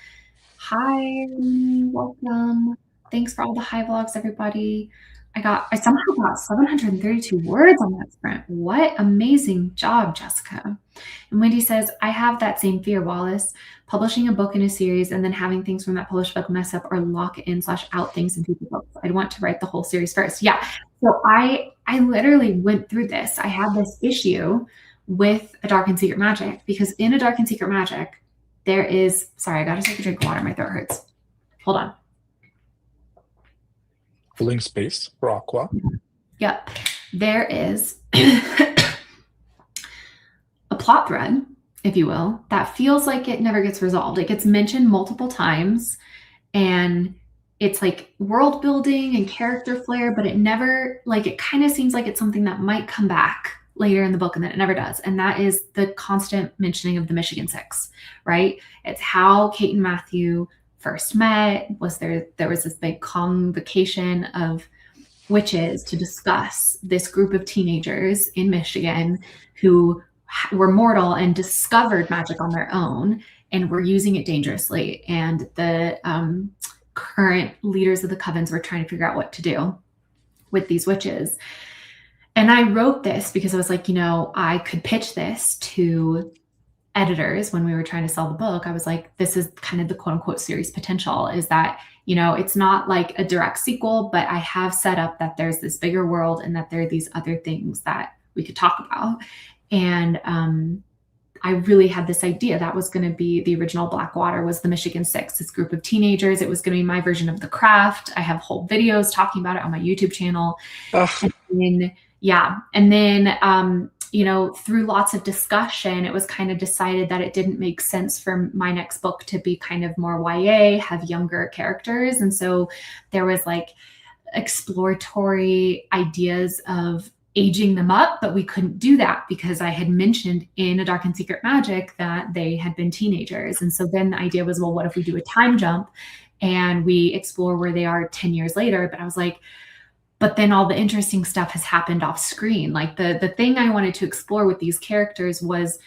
Hi, welcome. Thanks for all the hi vlogs, everybody. I somehow got 732 words on that sprint. What amazing job, Jessica. And Wendy says, I have that same fear, Wallace. Publishing a book in a series and then having things from that published book mess up or lock in / out things in future books. I'd want to write the whole series first. Yeah. So I literally went through this. I had this issue with A Dark and Secret Magic because in A Dark and Secret Magic, there is, sorry, I got to take a drink of water. My throat hurts. Hold on. Filling space for Aqua. Yep. There is a plot thread, if you will, that feels like it never gets resolved. It gets mentioned multiple times and it's like world building and character flair, but it never, like, it kind of seems like it's something that might come back later in the book and then it never does. And that is the constant mentioning of the Michigan Six, right? It's how Kate and Matthew first met. There was this big convocation of witches to discuss this group of teenagers in Michigan who were mortal and discovered magic on their own and were using it dangerously. And the current leaders of the covens were trying to figure out what to do with these witches. And I wrote this because I was like, I could pitch this to editors when we were trying to sell the book. I was like, this is kind of the quote unquote series potential, is that, it's not like a direct sequel, but I have set up that there's this bigger world and that there are these other things that we could talk about. And I really had this idea that was going to be the original Blackwater was the Michigan Six, this group of teenagers. It was going to be my version of The Craft. I have whole videos talking about it on my YouTube channel. And then, through lots of discussion, it was kind of decided that it didn't make sense for my next book to be kind of more YA, have younger characters. And so there was like exploratory ideas of aging them up, but we couldn't do that because I had mentioned in A Dark and Secret Magic that they had been teenagers. And so then the idea was, well, what if we do a time jump and we explore where they are 10 years later? But I was like, but then all the interesting stuff has happened off screen. Like the thing I wanted to explore with these characters was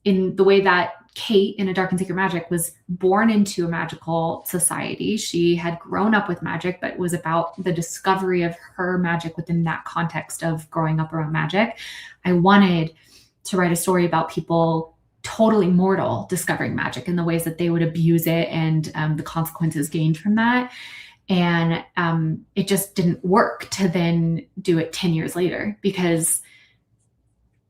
in the way that Kate in A Dark and Secret Magic was born into a magical society. She had grown up with magic, but it was about the discovery of her magic within that context of growing up around magic. I wanted to write a story about people totally mortal discovering magic and the ways that they would abuse it and the consequences gained from that. And it just didn't work to then do it 10 years later because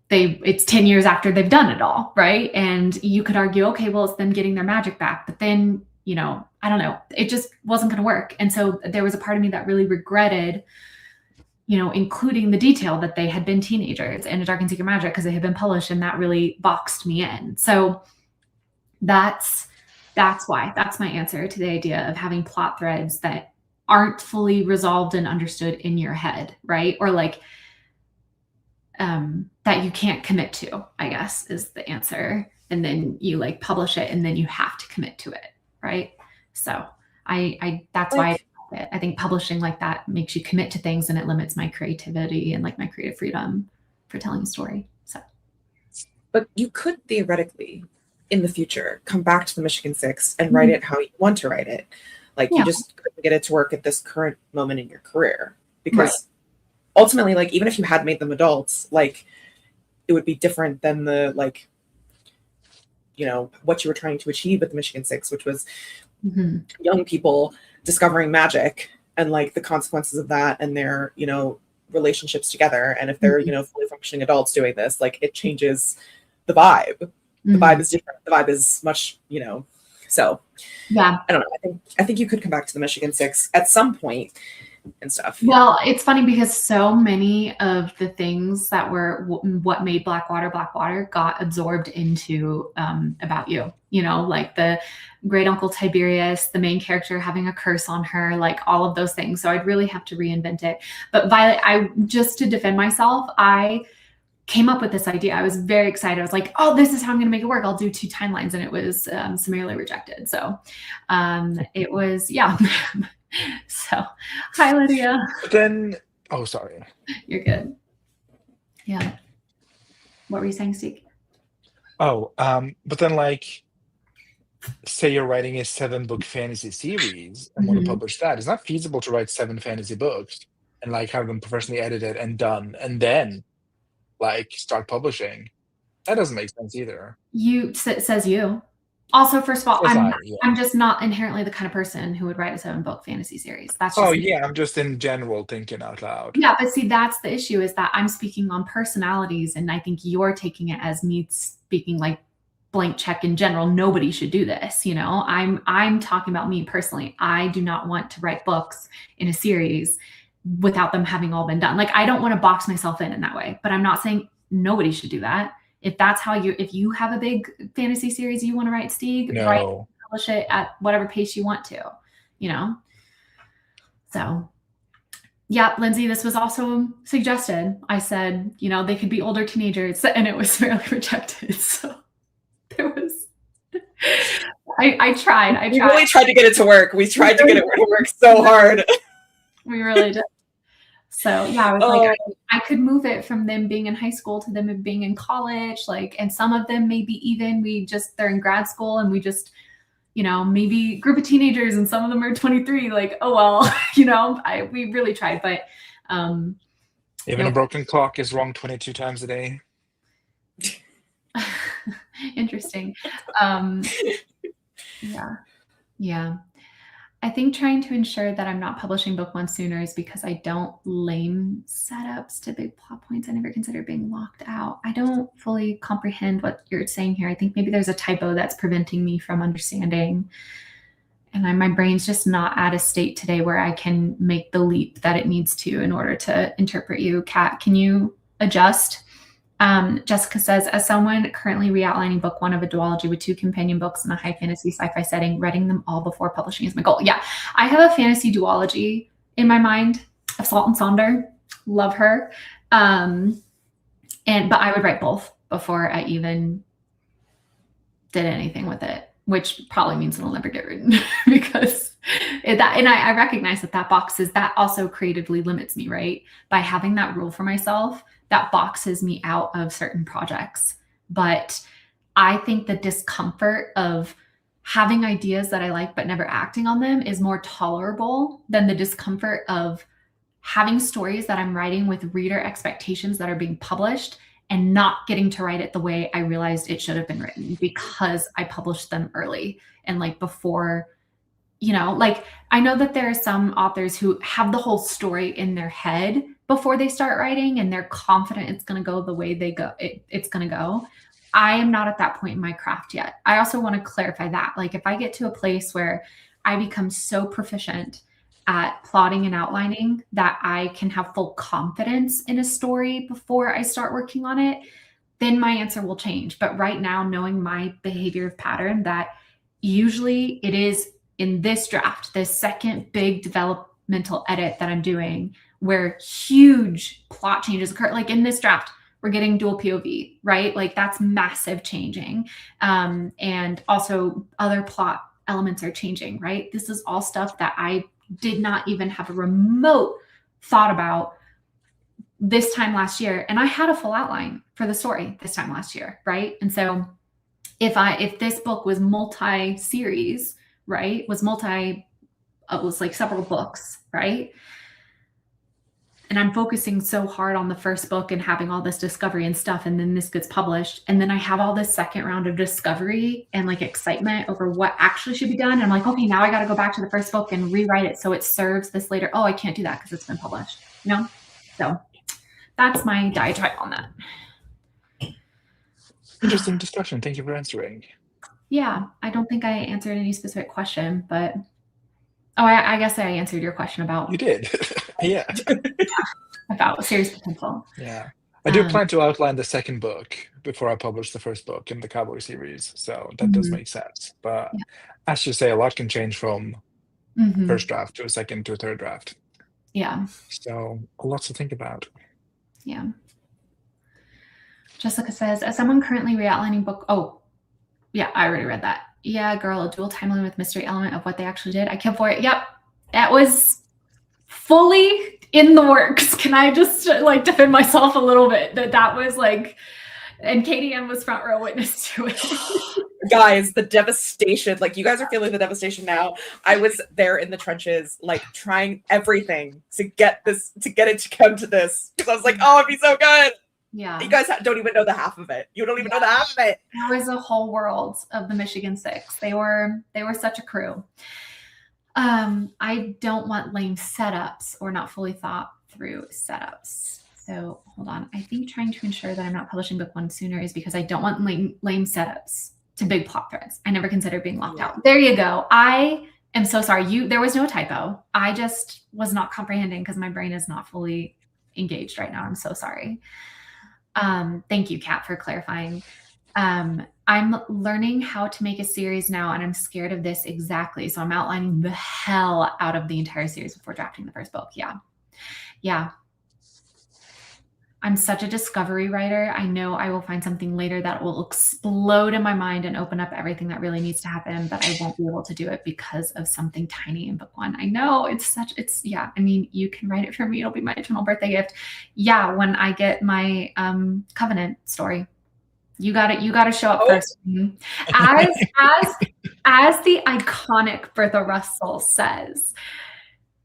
it's 10 years after they've done it all, right? And you could argue, okay, well, it's them getting their magic back. But then, you know, I don't know, it just wasn't going to work. And so there was a part of me that really regretted, you know, including the detail that they had been teenagers in A Dark and Secret Magic because they had been published, and that really boxed me in. So that's why. That's my answer to the idea of having plot threads that aren't fully resolved and understood in your head, right? Or like that you can't commit to, I guess, is the answer. And then you like publish it and then you have to commit to it, right? So that's why I think publishing like that makes you commit to things, and it limits my creativity and like my creative freedom for telling a story. So, but you could theoretically in the future come back to the Michigan Six and write it how you want to write it. Like you just couldn't get it to work at this current moment in your career because ultimately, like, even if you had made them adults, like it would be different than the, like, you know, what you were trying to achieve with the Michigan Six, which was young people discovering magic and like the consequences of that and their, you know, relationships together. And if they're, you know, fully functioning adults doing this, like it changes the vibe. The vibe is different. The vibe is much, you know, so I don't know. I think you could come back to the Michigan Six at some point and stuff. Well, it's funny because so many of the things that were what made Blackwater got absorbed into About You, you know, like the great uncle Tiberius, the main character having a curse on her, like all of those things. So I'd really have to reinvent it. But Violet, just to defend myself, I came up with this idea. I was very excited. I was like, oh, this is how I'm going to make it work. I'll do 2 timelines. And it was summarily rejected. So it was, So, hi, Lydia. But then, oh, sorry. You're good. Yeah. What were you saying, Steve? Oh, but then, like, say you're writing a 7-book fantasy series and want to publish that. It's not feasible to write 7 fantasy books and, like, have them professionally edited and done and then, like, start publishing. That doesn't make sense either. Says you. Also, first of all, I'm just not inherently the kind of person who would write a 7-book fantasy series. That's just I'm just in general thinking out loud. Yeah, but see, that's the issue, is that I'm speaking on personalities, and I think you're taking it as me speaking like blank check in general. Nobody should do this, you know. I'm talking about me personally. I do not want to write books in a series without them having all been done. Like, I don't want to box myself in that way, but I'm not saying nobody should do that. If that's how if you have a big fantasy series you want to write, Steve, publish it at whatever pace you want to, you know? So, yeah, Lindsay, this was also suggested. I said, you know, they could be older teenagers, and it was summarily rejected. So there was, I tried. We really tried to get it to work. We tried to get it to work so hard. We really did. So yeah, I was like, I could move it from them being in high school to them being in college, like, and some of them maybe even they're in grad school and we just, you know, maybe group of teenagers and some of them are 23, like, oh, well, you know, we really tried, but. Even a broken clock is wrong 22 times a day. Interesting. Yeah. I think trying to ensure that I'm not publishing book 1 sooner is because I don't lame setups to big plot points. I never consider being locked out. I don't fully comprehend what you're saying here. I think maybe there's a typo that's preventing me from understanding. And my brain's just not at a state today where I can make the leap that it needs to in order to interpret you. Kat, can you adjust? Jessica says, as someone currently re-outlining book 1 of a duology with 2 companion books in a high fantasy sci-fi setting, writing them all before publishing is my goal. Yeah, I have a fantasy duology in my mind of Salt and Sonder. Love her. But I would write both before I even did anything with it, which probably means it'll never get written because I recognize that boxes, that also creatively limits me, right? By having that rule for myself, that boxes me out of certain projects. But I think the discomfort of having ideas that I like but never acting on them is more tolerable than the discomfort of having stories that I'm writing with reader expectations that are being published and not getting to write it the way I realized it should have been written because I published them early and like before, like I know that there are some authors who have the whole story in their head before they start writing and they're confident it's going to go the way it's going to go. I am not at that point in my craft yet. I also want to clarify that. Like if I get to a place where I become so proficient at plotting and outlining that I can have full confidence in a story before I start working on it, then my answer will change. But right now, knowing my behavior pattern, that usually it is in this draft, this second big developmental edit that I'm doing, where huge plot changes occur. Like in this draft, we're getting dual POV, right? Like that's massive changing. And also other plot elements are changing, right? This is all stuff that I did not even have a remote thought about this time last year. And I had a full outline for the story this time last year, right? And so if this book was multi-series, right, was like several books, right? And I'm focusing so hard on the first book and having all this discovery and stuff. And then this gets published. And then I have all this second round of discovery and like excitement over what actually should be done. And I'm like, okay, now I got to go back to the first book and rewrite it so it serves this later. Oh, I can't do that because it's been published, So that's my diatribe on that. Interesting discussion. Thank you for answering. Yeah, I don't think I answered any specific question, but I guess I answered your question about. You did. Yeah. About series potential. Yeah. I do plan to outline the second book before I publish the first book in the Cowboy series. So that does make sense. But as you say, a lot can change from first draft to a second to a third draft. Yeah. So a lot to think about. Yeah. Jessica says, as someone currently re-outlining book. Oh, yeah, I already read that. Yeah, girl, a dual timeline with mystery element of what they actually did. I can't for it. Yep. That was fully in the works. Can I just like defend myself a little bit? That was like, and Katie Ann was front row witness to it. Guys, the devastation, like you guys are feeling the devastation now. I was there in the trenches, like trying everything to get it to come to this. Because I was like, oh, it'd be so good. Yeah. You guys don't even know the half of it. You don't even know the half of it. There was a whole world of the Michigan Six. They were such a crew. I don't want lame setups or not fully thought through setups. So hold on. I think trying to ensure that I'm not publishing book one sooner is because I don't want lame setups to big plot threads. I never considered being locked out. There you go. I am so sorry. There was no typo. I just was not comprehending because my brain is not fully engaged right now. I'm so sorry. Thank you, Kat, for clarifying. I'm learning how to make a series now, and I'm scared of this exactly. So I'm outlining the hell out of the entire series before drafting the first book. Yeah. I'm such a discovery writer. I know I will find something later that will explode in my mind and open up everything that really needs to happen, but I won't be able to do it because of something tiny in book one. I know I mean, you can write it for me. It'll be my eternal birthday gift. Yeah. When I get my Covenant story, you got to show up first. As the iconic Bertha Russell says,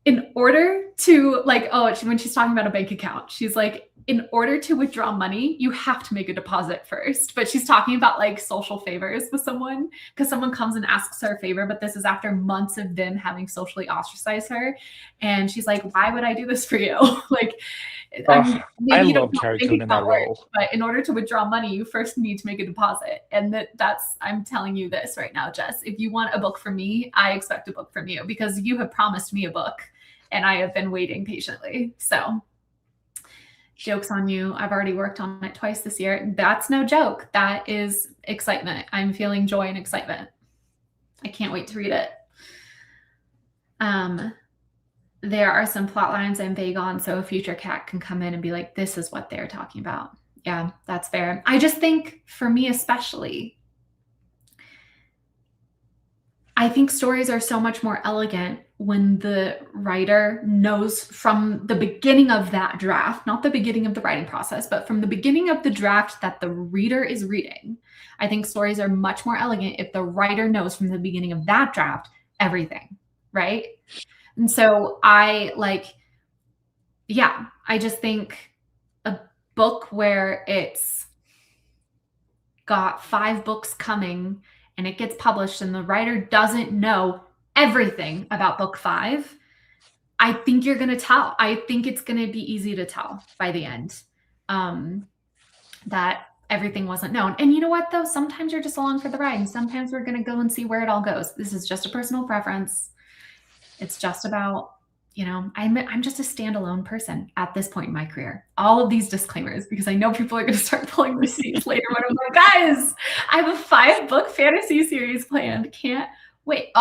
in order to when she's talking about a bank account, she's like, in order to withdraw money, you have to make a deposit first. But she's talking about like social favors with someone because someone comes and asks her a favor, but this is after months of them having socially ostracized her. And she's like, why would I do this for you? I love Carrie Coon in that role. But in order to withdraw money, you first need to make a deposit. And I'm telling you this right now, Jess, if you want a book from me, I expect a book from you because you have promised me a book and I have been waiting patiently. So joke's on you. I've already worked on it twice this year. That's no joke. That is excitement. I'm feeling joy and excitement. I can't wait to read it. There are some plot lines I'm vague on, so a future cat can come in and be like, this is what they're talking about. Yeah, that's fair. I just think for me especially, I think stories are so much more elegant when the writer knows from the beginning of that draft, not the beginning of the writing process, but from the beginning of the draft that the reader is reading. I think stories are much more elegant if the writer knows from the beginning of that draft everything, right? And so I just think a book where it's got 5 books coming and it gets published and the writer doesn't know everything about book 5, I think you're going to tell. I think it's going to be easy to tell by the end that everything wasn't known. And you know what, though? Sometimes you're just along for the ride, and sometimes we're going to go and see where it all goes. This is just a personal preference. It's just about, you know, I'm just a standalone person at this point in my career. All of these disclaimers, because I know people are going to start pulling receipts later when I'm like, guys, I have a 5-book fantasy series planned. Can't wait.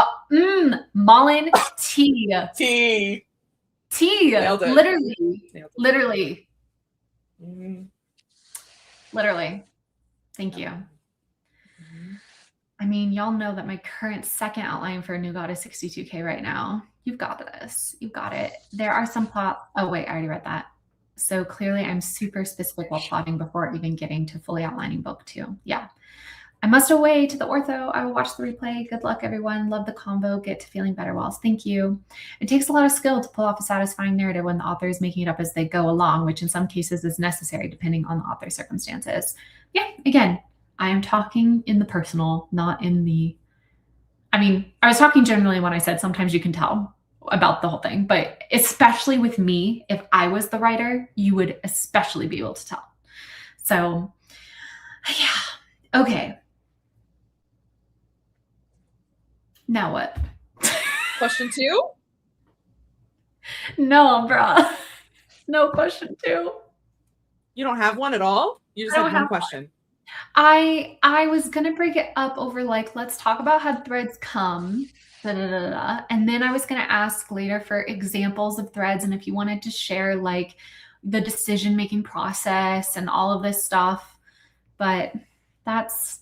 Mullen tea. Tea. Nailed it. Literally. Literally. Thank you. I mean, y'all know that my current second outline for New God is 62K right now. You've got this. You've got it. There are some plot. Oh, wait, I already read that. So clearly I'm super specific while plotting before even getting to fully outlining book 2. Yeah. I must away to the ortho. I will watch the replay. Good luck, everyone. Love the combo. Get to feeling better, Walls. Thank you. It takes a lot of skill to pull off a satisfying narrative when the author is making it up as they go along, which in some cases is necessary depending on the author's circumstances. Yeah, again, I am talking in the personal, not in the... I mean, I was talking generally when I said sometimes you can tell about the whole thing, but especially with me, if I was the writer, you would especially be able to tell. So, yeah. Okay. Now what? Question 2? No, bruh. No question 2. You don't have one at all? You just have one question. I was gonna break it up over like, let's talk about how threads come, and then I was gonna ask later for examples of threads, and if you wanted to share like the decision-making process and all of this stuff. But that's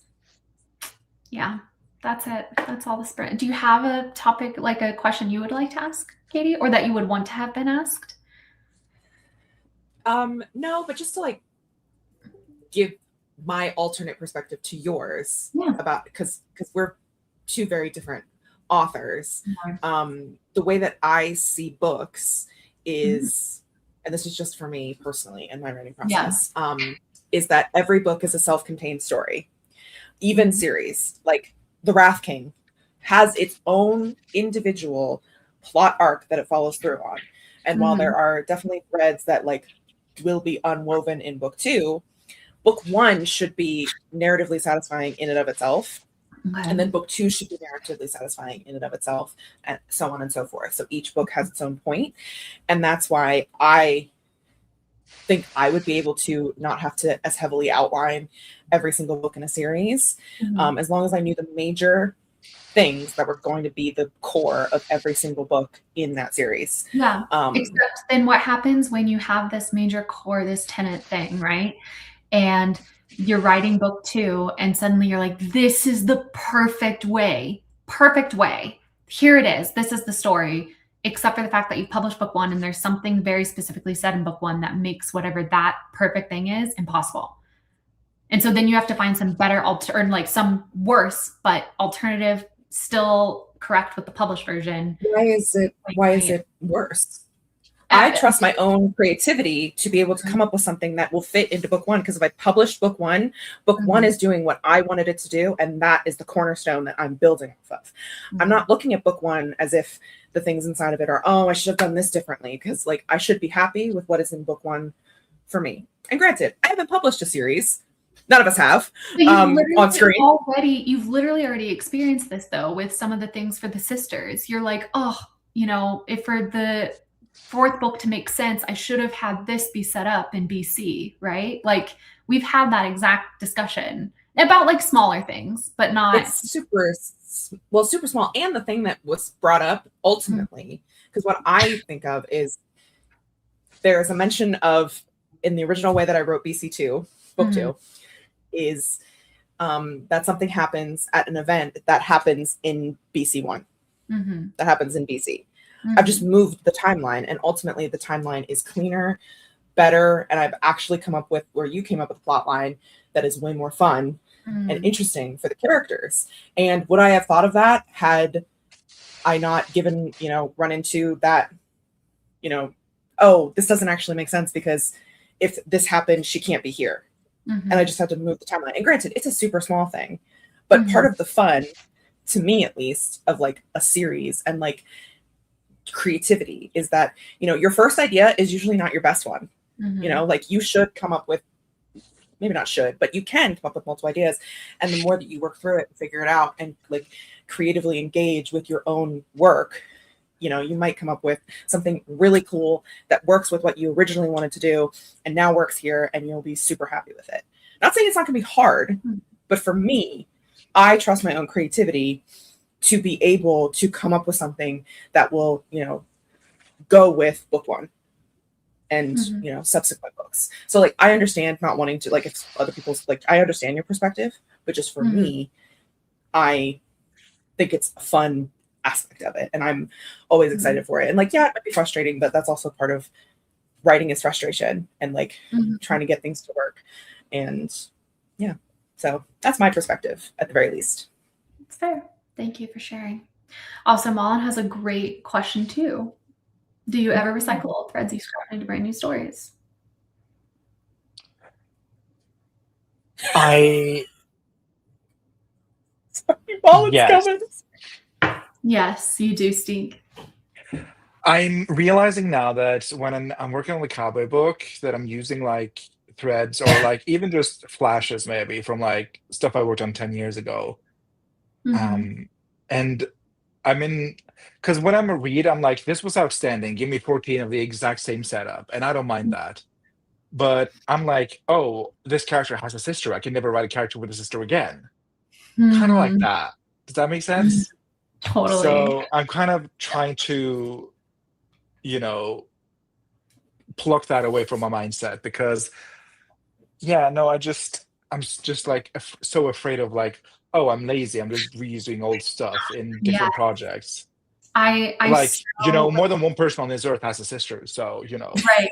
it. That's all the spread. Do you have a topic, like a question you would like to ask, Katie, or that you would want to have been asked? No, but just to like give my alternate perspective to yours about, because we're 2 very different authors. The way that I see books is, and this is just for me personally and my writing process, is that every book is a self-contained story. Even series like The Wrath King has its own individual plot arc that it follows through on. And while there are definitely threads that like will be unwoven in book 2, book 1 should be narratively satisfying in and of itself. And then book 2 should be narratively satisfying in and of itself, and so on and so forth. So each book has its own point. And that's why I think I would be able to not have to as heavily outline every single book in a series, as long as I knew the major things that were going to be the core of every single book in that series. Yeah. Except then what happens when you have this major core, this tenant thing, right? And you're writing book 2 and suddenly you're like, this is the perfect way. Here it is. This is the story. Except for the fact that you published book 1 and there's something very specifically said in book 1 that makes whatever that perfect thing is impossible. And so then you have to find some better or like some worse, but alternative, still correct with the published version. Why is it worse? I trust my own creativity to be able to come up with something that will fit into book 1. Because if I published book 1, book 1 is doing what I wanted it to do. And that is the cornerstone that I'm building off of. I'm not looking at book 1 as if the things inside of it are, oh, I should have done this differently. Because like I should be happy with what is in book 1 for me. And granted, I haven't published a series. None of us have on screen. You've literally already experienced this though with some of the things for the sisters. You're like, oh, you know, if for the 4th book to make sense, I should have had this be set up in BC, right? Like we've had that exact discussion about like smaller things, but not. It's super small. And the thing that was brought up ultimately, because what I think of is there's a mention of in the original way that I wrote BC2, book 2, is that something happens at an event that happens in BC1, that happens in BC. I've just moved the timeline, and ultimately the timeline is cleaner, better, and I've actually come up with where you came up with a plot line that is way more fun and interesting for the characters. And would I have thought of that had I not given, run into that, oh, this doesn't actually make sense because if this happened, she can't be here. And I just have to move the timeline. And granted, it's a super small thing, but part of the fun, to me at least, of like a series and like creativity is that, you know, your first idea is usually not your best one. You know, like you should come up with, maybe not should, but you can come up with multiple ideas. And the more that you work through it and figure it out and like creatively engage with your own work, you know, you might come up with something really cool that works with what you originally wanted to do and now works here, and you'll be super happy with it. Not saying it's not gonna be hard, but for me, I trust my own creativity to be able to come up with something that will, you know, go with book one and, you know, subsequent books. So like, I understand not wanting to, like, if other people's, like, I understand your perspective, but just for me, I think it's a fun aspect of it. And I'm always excited for it. And like, yeah, it might be frustrating, but that's also part of writing is frustration and like trying to get things to work. And yeah, so that's my perspective at the very least. It's fair. Thank you for sharing. Also, Malin has a great question too. Do you ever recycle threads you scrap into brand new stories? Sorry, Yes. Yes, you do, Steve. I'm realizing now that when I'm working on the cowboy book, that I'm using like threads or like even just flashes maybe from like stuff I worked on 10 years ago. And I'm in, because when I'm a read, I'm like, this was outstanding. Give me 14 of the exact same setup. And I don't mind that. But I'm like, oh, this character has a sister. I can never write a character with a sister again. Kind of like that. Does that make sense? Totally. So I'm kind of trying to, you know, pluck that away from my mindset because, yeah, no, I'm just like so afraid of like, oh, I'm lazy. I'm just reusing old stuff in different projects. I Like, so, you know, more than one person on this earth has a sister. So, you know. Right.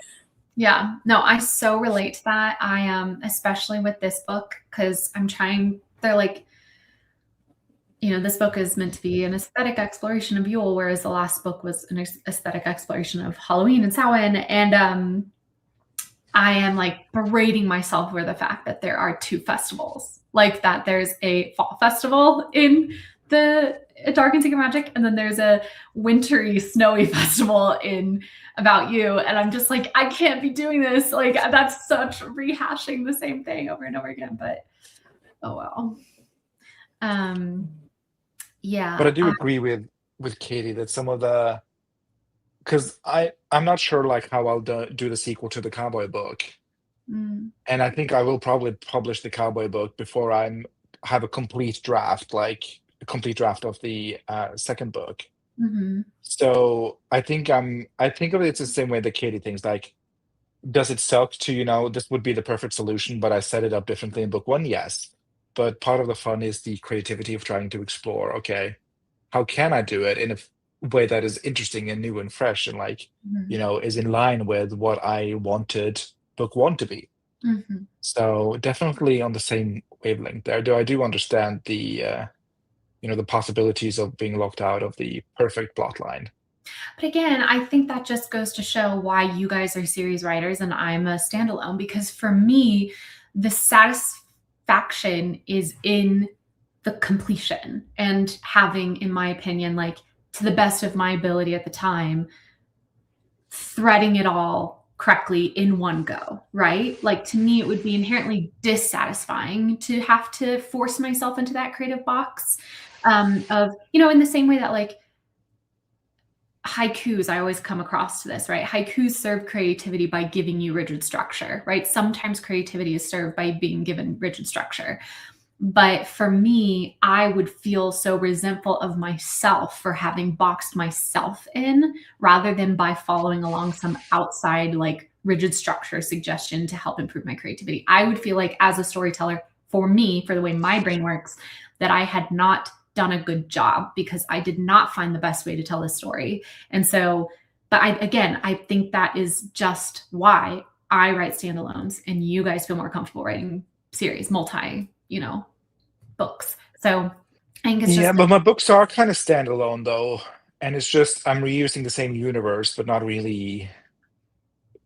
Yeah. No, I so relate to that. I am, especially with this book, because they're like, you know, this book is meant to be an aesthetic exploration of Yule, whereas the last book was an aesthetic exploration of Halloween and Samhain. And I am like berating myself for the fact that there are two festivals, like that there's a fall festival in the Dark and Secret Magic, and then there's a wintry, snowy festival in About You. And I'm just like, I can't be doing this. Like, that's such rehashing the same thing over and over again. But oh well. Yeah. But I do agree with Katie that some of the, because I'm not sure like how I'll do the sequel to the cowboy book. And I think I will probably publish the cowboy book before have a complete draft, like a complete draft of the second book. So I think of it the same way that Katie thinks, like, does it suck to, you know, this would be the perfect solution, but I set it up differently in book one? Yes. But part of the fun is the creativity of trying to explore, okay, how can I do it in a way that is interesting and new and fresh and like, you know, is in line with what I wanted book one to be. So definitely on the same wavelength there. Though I do understand the, you know, the possibilities of being locked out of the perfect plot line. But again, I think that just goes to show why you guys are series writers and I'm a standalone, because for me, the satisfaction is in the completion and having, in my opinion, like to the best of my ability at the time, threading it all correctly in one go, right? Like to me, it would be inherently dissatisfying to have to force myself into that creative box of, you know, in the same way that like haikus, I always come across to this, right? Haikus serve creativity by giving you rigid structure, right? Sometimes creativity is served by being given rigid structure. But for me, I would feel so resentful of myself for having boxed myself in rather than by following along some outside like rigid structure suggestion to help improve my creativity. I would feel like as a storyteller, for me, for the way my brain works, that I had not done a good job because I did not find the best way to tell this story. And so, but I think that is just why I write standalones and you guys feel more comfortable writing series, you know, books. So I think it's just but my books are kind of standalone though. And it's just, I'm reusing the same universe, but not really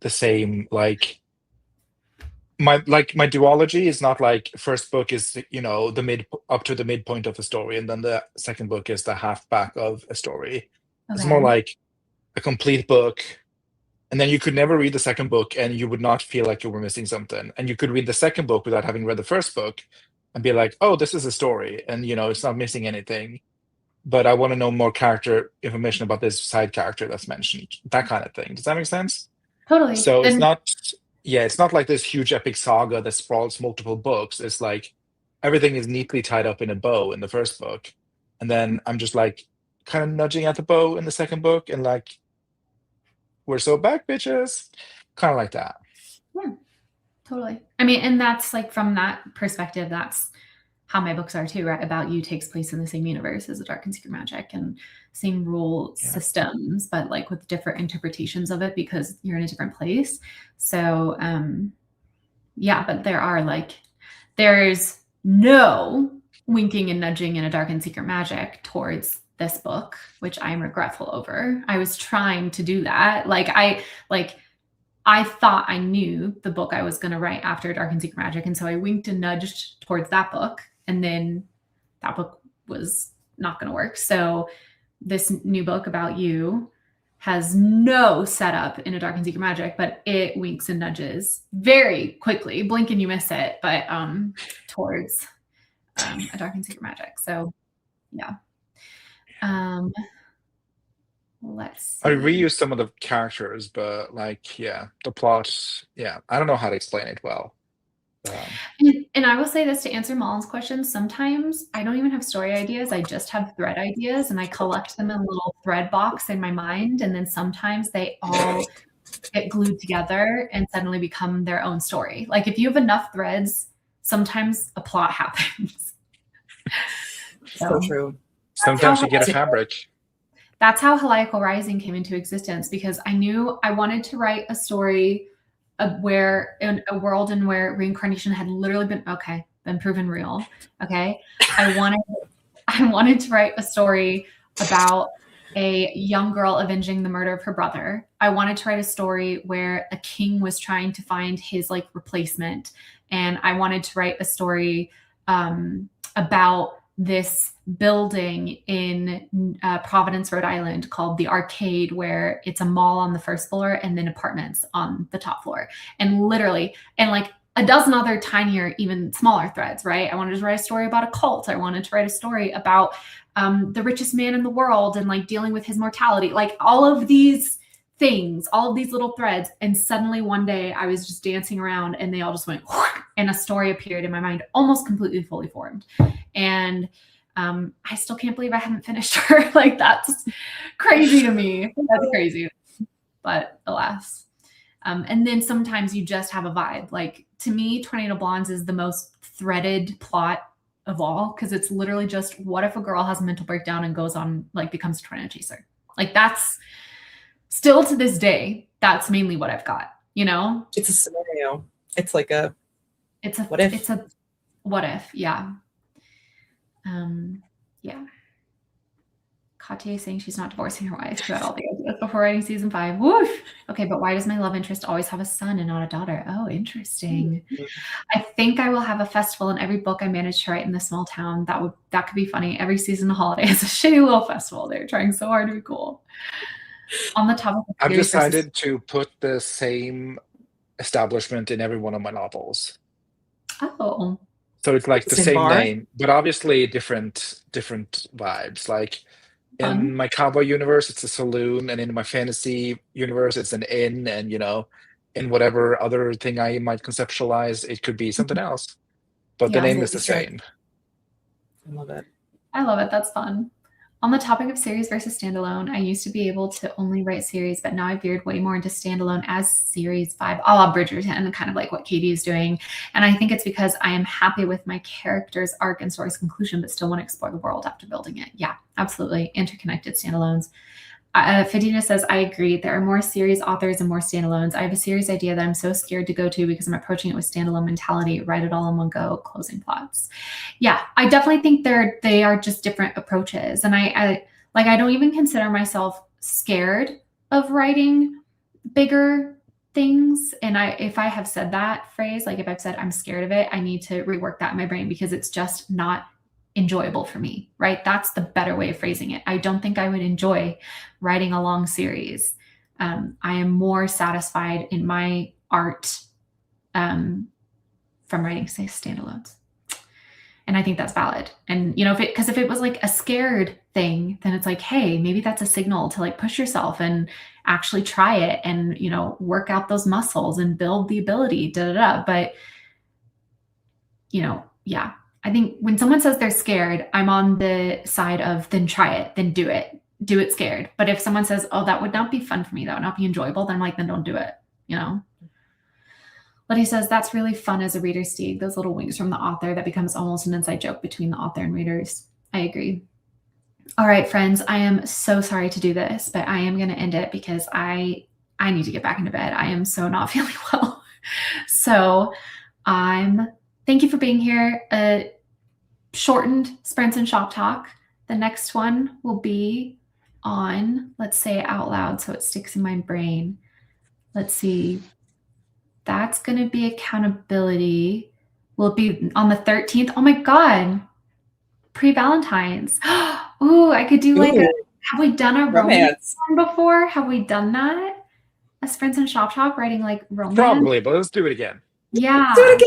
the same, like, my duology is not like first book is the mid up to the midpoint of a story, and then the second book is the half back of a story. It's more Okay. like a complete book, and then you could never read the second book and you would not feel like you were missing something, and you could read the second book without having read the first book and be like, oh, this is a story, and it's not missing anything, but I want to know more character information about this side character that's mentioned, that kind of thing. Does that make sense? Totally. So And it's not like this huge epic saga that sprawls multiple books. It's like everything is neatly tied up in a bow in the first book, and then I'm just like kind of nudging at the bow in the second book, and like, we're so back, bitches, kind of like that. yeah, totally. I mean, and that's like, from that perspective, that's how my books are too, right? About You takes place in the same universe as A Dark and Secret Magic, and same rule systems, but like with different interpretations of it because you're in a different place. So yeah, but there's no winking and nudging in A Dark and Secret Magic towards this book, which I'm regretful over. I was trying to do that. I thought I knew the book I was going to write after Dark and Secret Magic. And so I winked and nudged towards that book. And then that book was not going to work. So this new book about You has no setup in A Dark and Secret Magic, but it winks and nudges very quickly. Blink and you miss it, but towards A Dark and Secret Magic. So yeah. Let's see. I reused some of the characters, but the plot, I don't know how to explain it well. And I will say this to answer Mullen's question. Sometimes I don't even have story ideas. I just have thread ideas, and I collect them in a little thread box in my mind. And then sometimes they all get glued together and suddenly become their own story. Like if you have enough threads, sometimes a plot happens. So true. Sometimes you get a fabric. That's how Heliacal Rising came into existence, because I knew I wanted to write a story where in a world in where reincarnation had literally been proven real. Okay. I wanted to write a story about a young girl avenging the murder of her brother. I wanted to write a story where a king was trying to find his like replacement. And I wanted to write a story about this building in Providence, Rhode Island called the Arcade, where it's a mall on the first floor and then apartments on the top floor. And literally, and like a dozen other tinier, even smaller threads, right? I wanted to write a story about a cult. I wanted to write a story about the richest man in the world and like dealing with his mortality, like all of these things, all of these little threads. And suddenly one day I was just dancing around and they all just went, and a story appeared in my mind, almost completely fully formed. And I still can't believe I haven't finished her. Like, that's crazy to me. That's crazy. But alas. And then sometimes you just have a vibe. Like, to me, Tornado Blondes is the most threaded plot of all, because it's literally just, what if a girl has a mental breakdown and goes on, like, becomes a tornado chaser? Like, that's still to this day, that's mainly what I've got, you know? It's a scenario. It's like a what if? It's a what if, yeah. Yeah. Katya saying she's not divorcing her wife throughout all the ideas before writing season 5. Woof. Okay, but why does my love interest always have a son and not a daughter? Oh, interesting. Mm-hmm. I think I will have a festival in every book I manage to write in the small town. That could be funny. Every season of holiday is a shitty little festival. They're trying so hard to be cool. On the topic of I've decided to put the same establishment in every one of my novels. Oh. So it's like the same name, but obviously different vibes. Like in my cowboy universe, it's a saloon, and in my fantasy universe, it's an inn, and in whatever other thing I might conceptualize, it could be something else. But the name is the same. I love it. I love it. That's fun. On the topic of series versus standalone, I used to be able to only write series, but now I've veered way more into standalone as series 5, a la Bridgerton, kind of like what Katie is doing. And I think it's because I am happy with my character's arc and story's conclusion, but still want to explore the world after building it. Yeah, absolutely. Interconnected standalones. Fadina says, I agree. There are more series authors and more standalones. I have a series idea that I'm so scared to go to because I'm approaching it with standalone mentality. Write it all in one go, closing plots. Yeah, I definitely think they are just different approaches. And I don't even consider myself scared of writing bigger things, and if I have said that phrase, like if I've said I'm scared of it, I need to rework that in my brain because it's just not enjoyable for me, right? That's the better way of phrasing it. I don't think I would enjoy writing a long series. I am more satisfied in my art from writing, say, standalones. And I think that's valid. And, you know, because if it was like a scared thing, then it's like, hey, maybe that's a signal to like push yourself and actually try it and, you know, work out those muscles and build the ability, But, you know, yeah, I think when someone says they're scared, I'm on the side of then try it, then do it scared. But if someone says, oh, that would not be fun for me, that would not be enjoyable, then I'm like, then don't do it, you know? Letty says, that's really fun as a reader, Steve. Those little wings from the author that becomes almost an inside joke between the author and readers. I agree. All right, friends, I am so sorry to do this, but I am going to end it because I need to get back into bed. I am so not feeling well. So thank you for being here. Shortened Sprints and Shop Talk. The next one will be on, let's say it out loud so it sticks in my brain. Let's see. That's going to be accountability. Will it be on the 13th? Oh my God. Pre-Valentine's. Ooh, I could do like have we done a romance one before? Have we done that? A Sprints and Shop Talk writing like romance? Probably, but let's do it again. Yeah. Do it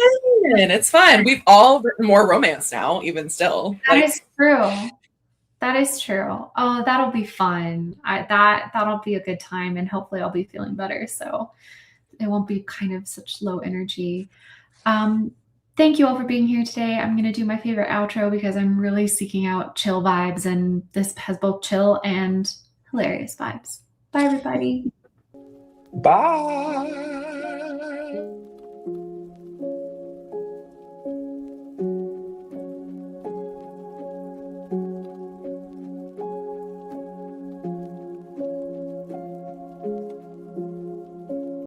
again. It's fun. We've all written more romance now, even still. That is true. That is true. Oh, that'll be fun. That'll be a good time, and hopefully I'll be feeling better. So it won't be kind of such low energy. Thank you all for being here today. I'm going to do my favorite outro because I'm really seeking out chill vibes, and this has both chill and hilarious vibes. Bye, everybody. Bye.